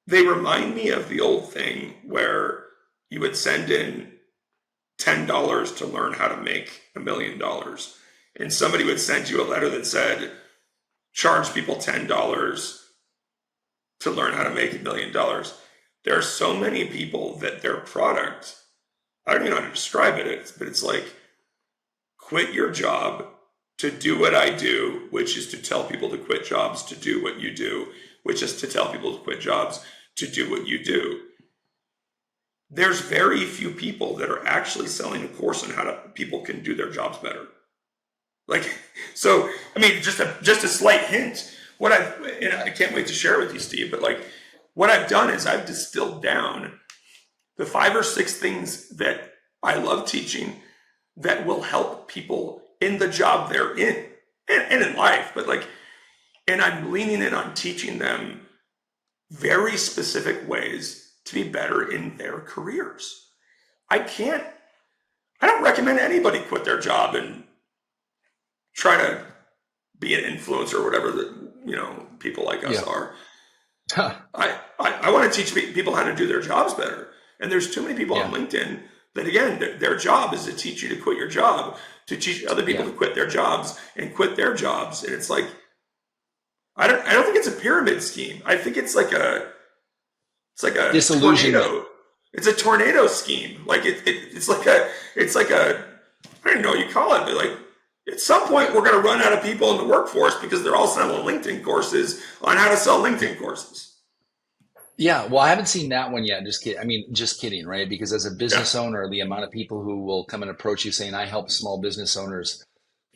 Speaker 2: they remind me of the old thing where you would send in $10 to learn how to make $1 million. And somebody would send you a letter that said, charge people $10 to learn how to make $1 million. There are so many people that their product, I don't even know how to describe it, but it's like, quit your job to do what I do, which is to tell people to quit jobs to do what you do, which is to tell people to quit jobs to do what you do. There's very few people that are actually selling a course on how people can do their jobs better. Like, so, I mean, just a slight hint. And I can't wait to share with you, Steve, but like, what I've done is I've distilled down the 5 or 6 things that I love teaching that will help people in the job they're in and in life. But like, and I'm leaning in on teaching them very specific ways to be better in their careers. I don't recommend anybody quit their job and try to be an influencer or whatever that, people like us are. I I want to teach people how to do their jobs better. And there's too many people on
Speaker 1: Yeah.
Speaker 2: LinkedIn that, again, their job is to teach you to quit your job, to teach other people
Speaker 1: Yeah.
Speaker 2: to quit their jobs and quit their jobs. And it's like, I don't think it's a pyramid scheme. I think it's like a
Speaker 1: Disillusionment.
Speaker 2: tornado. It's a tornado scheme. Like it's like a I don't know what you call it, but like at some point we're going to run out of people in the workforce because they're all selling LinkedIn courses on how to sell LinkedIn courses.
Speaker 1: Yeah, well, I haven't seen that one yet. Just kidding. I mean, just kidding, right? Because as a
Speaker 2: Yeah.
Speaker 1: business owner, the amount of people who will come and approach you saying, I help small business owners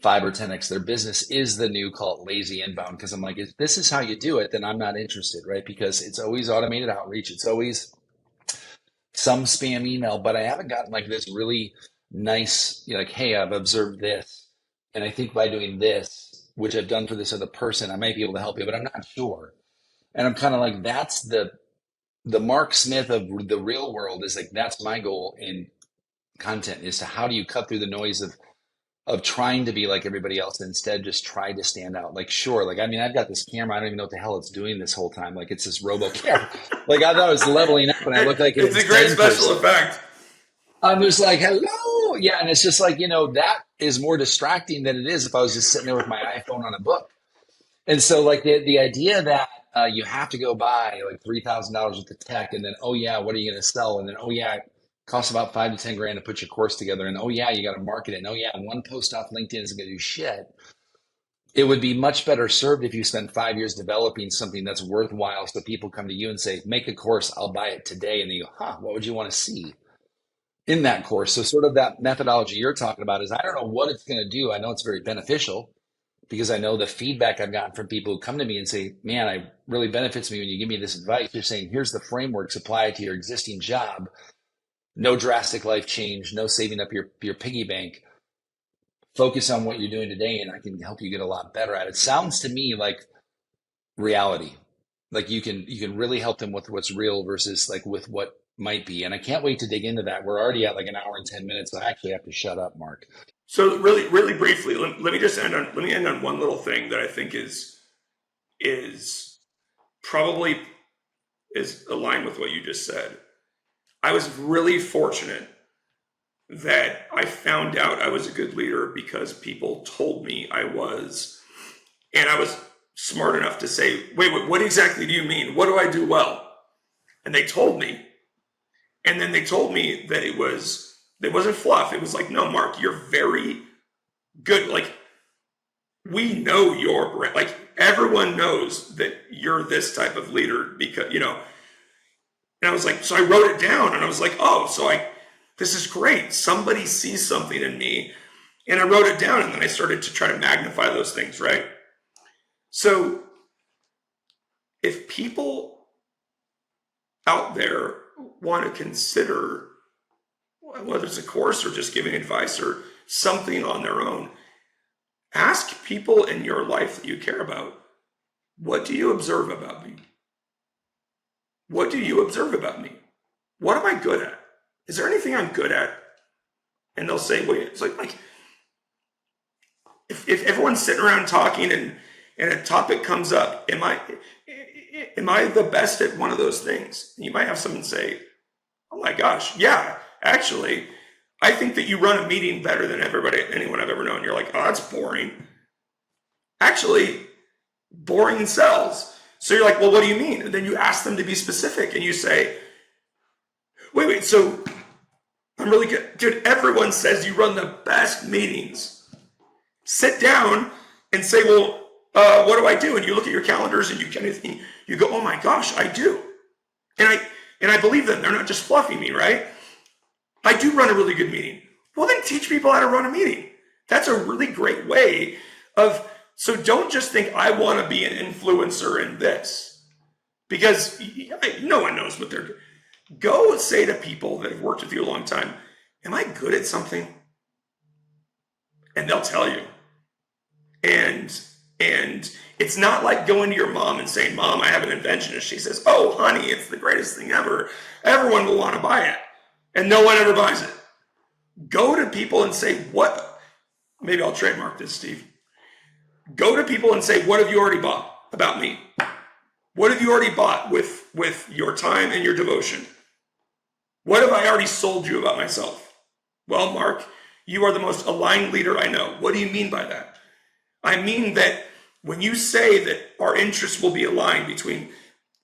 Speaker 1: 5 or 10x their business is the new, call it lazy inbound. Because I'm like, if this is how you do it, then I'm not interested, right? Because it's always automated outreach. It's always some spam email, but I haven't gotten like this really nice, like, hey, I've observed this. And I think by doing this, which I've done for this other person, I might be able to help you, but I'm not sure. And I'm kind of like, that's the Mark Smith of the real world is like, that's my goal in content is to how do you cut through the noise of trying to be like everybody else and instead just try to stand out. Like, sure, like, I mean, I've got this camera. I don't even know what the hell it's doing this whole time. Like, it's this robo camera. Like, I thought it was leveling up and I look like an
Speaker 2: It's a great
Speaker 1: insane
Speaker 2: special
Speaker 1: person.
Speaker 2: effect.
Speaker 1: I'm just like, hello. Yeah. And it's just like, that is more distracting than it is if I was just sitting there with my iPhone on a book. And so, like, the idea that you have to go buy like $3,000 worth of tech, and then, oh yeah, what are you going to sell? And then, oh yeah, it costs about 5 to 10 grand to put your course together. And oh yeah, you got to market it. And oh yeah, one post off LinkedIn isn't going to do shit. It would be much better served if you spend 5 years developing something that's worthwhile, so people come to you and say, make a course, I'll buy it today. And they go, huh, what would you want to see in that course? So sort of that methodology you're talking about is, I don't know what it's going to do. I know it's very beneficial, because I know the feedback I've gotten from people who come to me and say, man, it really benefits me when you give me this advice. You're saying, here's the frameworks, apply it to your existing job. No drastic life change, no saving up your piggy bank. Focus on what you're doing today, and I can help you get a lot better at it. Sounds to me like reality. Like you can really help them with what's real versus like with what might be. And I can't wait to dig into that. We're already at like an hour and 10 minutes. So I actually have to shut up, Mark.
Speaker 2: So really, really briefly, let me just end on one little thing that I think is probably is aligned with what you just said. I was really fortunate that I found out I was a good leader because people told me I was, and I was smart enough to say, wait, what exactly do you mean? What do I do well? And they told me, and then they told me that it wasn't fluff. It was like, no, Mark, you're very good. Like, we know your brand. Like, everyone knows that you're this type of leader because, and I was like, so I wrote it down and I was like, oh, this is great. Somebody sees something in me. And I wrote it down and then I started to try to magnify those things, right? So if people out there want to consider whether it's a course or just giving advice or something on their own, ask people in your life that you care about, what do you observe about me? What do you observe about me? What am I good at? Is there anything I'm good at? And they'll say, wait, it's like if everyone's sitting around talking and a topic comes up, am I the best at one of those things? And you might have someone say, oh my gosh, yeah, actually, I think that you run a meeting better than anyone I've ever known. You're like, oh, that's boring. Actually, boring sells. So you're like, well, what do you mean? And then you ask them to be specific and you say, wait, so I'm really good. Dude, everyone says you run the best meetings. Sit down and say, well, what do I do? And you look at your calendars and you go, oh my gosh, I do. And I believe them. They're not just fluffing me, right? I do run a really good meeting. Well, then teach people how to run a meeting. That's a really great way so don't just think I want to be an influencer in this, because no one knows what they're doing. Go say to people that have worked with you a long time, am I good at something? And they'll tell you. And it's not like going to your mom and saying, Mom, I have an invention. And she says, oh, honey, it's the greatest thing ever. Everyone will want to buy it. And no one ever buys it. Go to people and say, what? Maybe I'll trademark this, Steve. Go to people and say, what have you already bought about me? What have you already bought with with your time and your devotion. What have I already sold you about myself? Well, Mark, you are the most aligned leader I know. What do you mean by that? I mean that when you say that our interests will be aligned between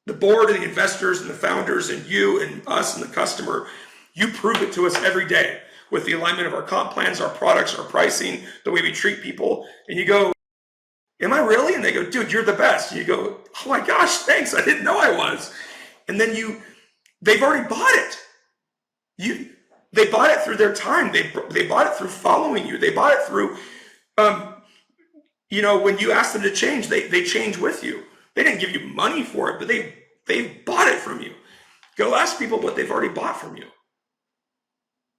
Speaker 2: the board and the investors and the founders and you and us and the customer, you prove it to us every day with the alignment of our comp plans, our products, our pricing, the way we treat people. And you go, am I really? And they go, dude, you're the best. And you go, oh my gosh, thanks. I didn't know I was. And then they've already bought it. They bought it through their time. They bought it through following you. They bought it through, when you ask them to change, they change with you. They didn't give you money for it, but they bought it from you. Go ask people what they've already bought from you.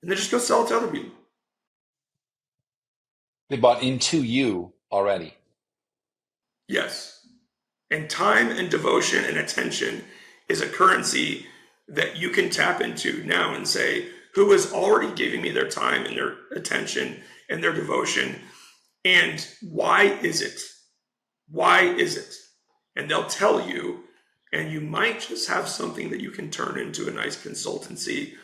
Speaker 2: And then just go sell it to other people.
Speaker 1: They bought into you already.
Speaker 2: Yes. And time and devotion and attention is a currency that you can tap into now and say, who is already giving me their time and their attention and their devotion? And why is it? Why is it? And they'll tell you, and you might just have something that you can turn into a nice consultancy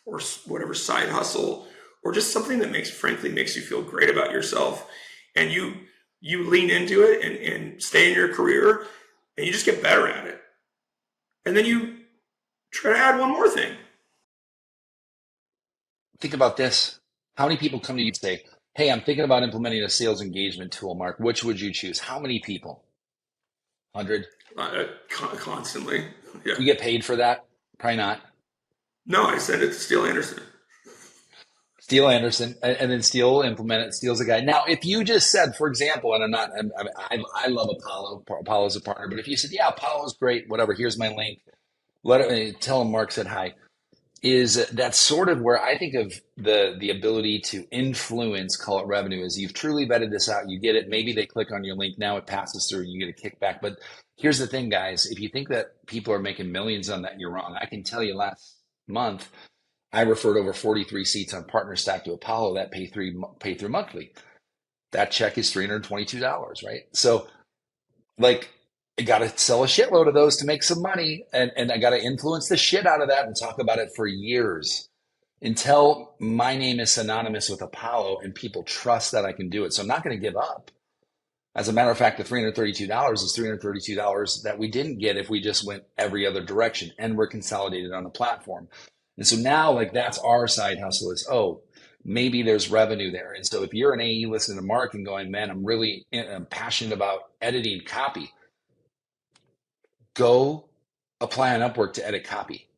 Speaker 2: or whatever side hustle, or just something that frankly makes you feel great about yourself. And you lean into it and stay in your career, and you just get better at it. And then you try to add one more thing.
Speaker 1: Think about this. How many people come to you and say, hey, I'm thinking about implementing a sales engagement tool, Mark. Which would you choose? How many people? 100?
Speaker 2: Constantly. Yeah.
Speaker 1: You get paid for that? Probably not.
Speaker 2: No, I send it to Steele Anderson.
Speaker 1: Steele Anderson, and then Steele will implement it. Steele's a guy. Now, if you just said, for example, and I love Apollo. Apollo's a partner, but if you said, yeah, Apollo's great, whatever, here's my link. Tell him Mark said hi. That's sort of where I think of the ability to influence, call it revenue, is you've truly vetted this out, you get it, maybe they click on your link, now it passes through, you get a kickback. But here's the thing, guys, if you think that people are making millions on that, you're wrong. I can tell you last month, I referred over 43 seats on Partner Stack to Apollo that pay through monthly. That check is $322, right? So like, I got to sell a shitload of those to make some money. And I got to influence the shit out of that and talk about it for years until my name is synonymous with Apollo and people trust that I can do it. So I'm not going to give up. As a matter of fact, the $332 is $332 that we didn't get if we just went every other direction and we're consolidated on the platform. And so now, like, that's our side hustle is, oh, maybe there's revenue there. And so if you're an AE listening to Mark and going, man, I'm passionate about editing copy, go apply on Upwork to edit copy.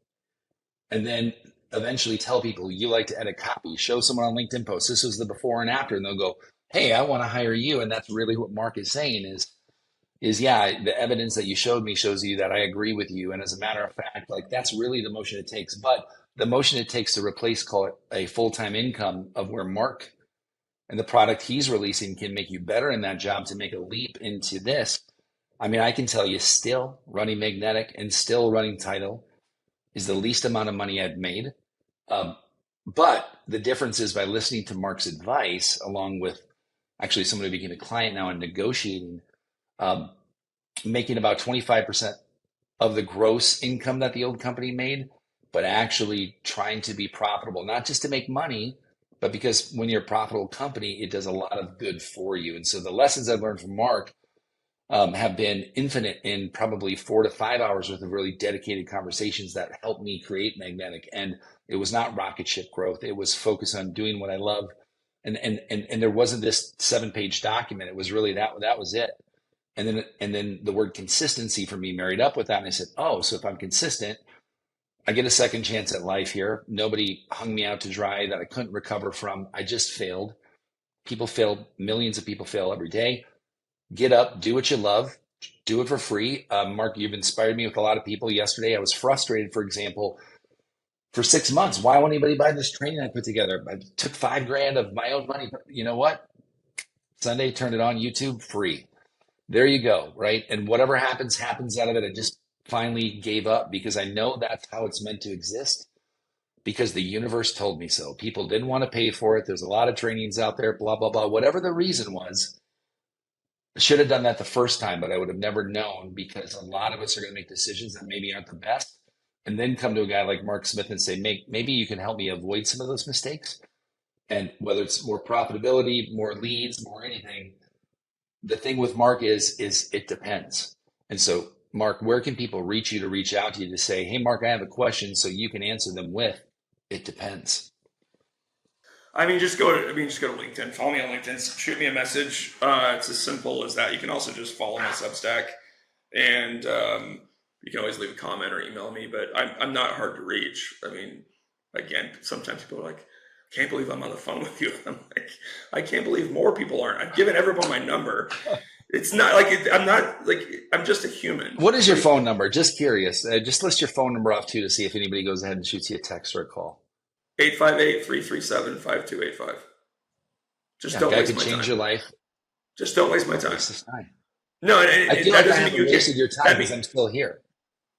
Speaker 1: And then eventually tell people you like to edit copy. Show someone on LinkedIn post, this was the before and after, and they'll go, hey, I want to hire you. And that's really what Mark is saying is yeah, the evidence that you showed me shows you that I agree with you. And as a matter of fact, like, that's really the motion it takes. But the motion it takes to replace, call it a full-time income of where Mark and the product he's releasing can make you better in that job to make a leap into this. I mean, I can tell you still running Magnetic and still running Title is the least amount of money I've made. But the difference is by listening to Mark's advice, along with actually someone who became a client now and negotiating, making about 25% of the gross income that the old company made, but actually trying to be profitable, not just to make money, but because when you're a profitable company, it does a lot of good for you. And so the lessons I've learned from Mark have been infinite in probably 4 to 5 hours worth of really dedicated conversations that helped me create Magnetic. And it was not rocket ship growth. It was focused on doing what I love. And there wasn't this 7-page document. It was really that was it. And then the word consistency for me married up with that. And I said, oh, so if I'm consistent, I get a second chance at life here. Nobody hung me out to dry that I couldn't recover from. I just failed. People failed. Millions of people fail every day. Get up, do what you love, do it for free. Mark, you've inspired me with a lot of people. Yesterday, I was frustrated, for example, for 6 months. Why won't anybody buy this training I put together? I took $5,000 of my own money. You know what? Sunday, turned it on YouTube, free. There you go, right? And whatever happens out of it. I just finally gave up because I know that's how it's meant to exist, because the universe told me so. People didn't want to pay for it. There's a lot of trainings out there, blah, blah, blah. Whatever the reason was, should have done that the first time, but I would have never known because a lot of us are going to make decisions that maybe aren't the best. And then come to a guy like Mark Smith and say, maybe you can help me avoid some of those mistakes. And whether it's more profitability, more leads, more anything, the thing with Mark is it depends. And so, Mark, where can people reach you to reach out to you to say, hey, Mark, I have a question, so you can answer them with, it depends.
Speaker 2: Just go to LinkedIn. Follow me on LinkedIn. Shoot me a message. It's as simple as that. You can also just follow my Substack, and you can always leave a comment or email me. But I'm not hard to reach. I mean, again, sometimes people are like, "I can't believe I'm on the phone with you." I'm like, I can't believe more people aren't. I've given everyone my number. It's not like I'm not like I'm just a human.
Speaker 1: What is your phone number? Just curious. Just list your phone number off too to see if anybody goes ahead and shoots you a text or a call.
Speaker 2: 858-337-5285. Just
Speaker 1: Yeah,
Speaker 2: don't
Speaker 1: guy
Speaker 2: waste
Speaker 1: could
Speaker 2: my
Speaker 1: change
Speaker 2: time.
Speaker 1: your life.
Speaker 2: Just don't waste my
Speaker 1: Don't
Speaker 2: time.
Speaker 1: waste this time.
Speaker 2: No,
Speaker 1: I feel
Speaker 2: that
Speaker 1: like I
Speaker 2: doesn't mean
Speaker 1: haven't
Speaker 2: you can't.
Speaker 1: wasted your time because I'm still here.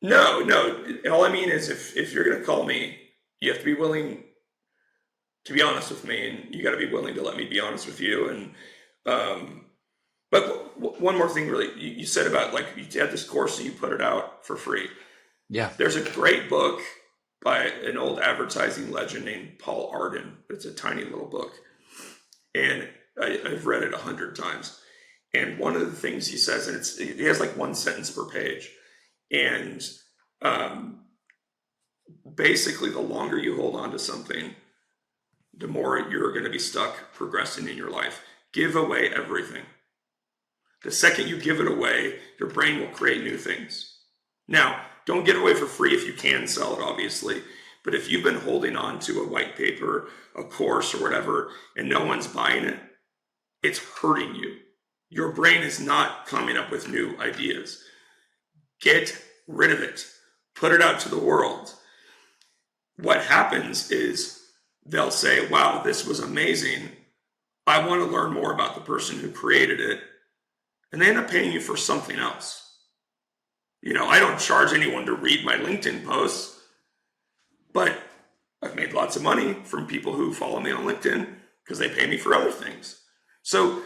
Speaker 2: No. All I mean is if you're going to call me, you have to be willing to be honest with me, and you got to be willing to let me be honest with you. And but one more thing, really, you said about like you had this course and you put it out for free.
Speaker 1: Yeah.
Speaker 2: There's a great book by an old advertising legend named Paul Arden. It's a tiny little book, and I've read it 100 times. And one of the things he says, and he has like one sentence per page, and basically, the longer you hold on to something, the more you're going to be stuck progressing in your life. Give away everything. The second you give it away, your brain will create new things. Now, don't give it away for free if you can sell it, obviously. But if you've been holding on to a white paper, a course, or whatever, and no one's buying it, it's hurting you. Your brain is not coming up with new ideas. Get rid of it. Put it out to the world. What happens is they'll say, wow, this was amazing. I want to learn more about the person who created it. And they end up paying you for something else. I don't charge anyone to read my LinkedIn posts, but I've made lots of money from people who follow me on LinkedIn because they pay me for other things. So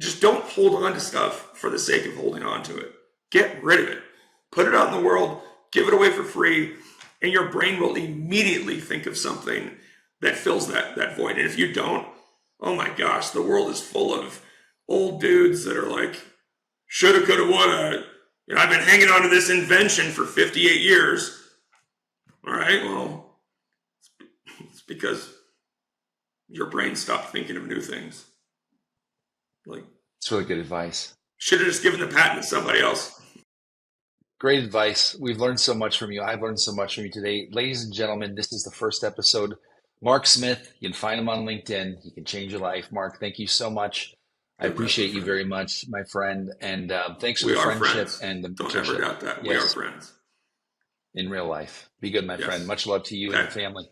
Speaker 2: just don't hold on to stuff for the sake of holding on to it. Get rid of it. Put it out in the world. Give it away for free. And your brain will immediately think of something that fills that void. And if you don't, oh my gosh, the world is full of old dudes that are like, shoulda, coulda, woulda. I've been hanging on to this invention for 58 years. All right, well, it's because your brain stopped thinking of new things. Like,
Speaker 1: It's really good advice.
Speaker 2: should have just given the patent to somebody else.
Speaker 1: Great advice. We've learned so much from you. I've learned so much from you today. Ladies and gentlemen, this is the first episode. Mark Smith, you can find him on LinkedIn. He can change your life. Mark, thank you so much. I appreciate you very much, my friend. And thanks for the friendship and the
Speaker 2: Don't ever doubt that. We are friends.
Speaker 1: in real life. Be good, my friend. Much love to you and your family.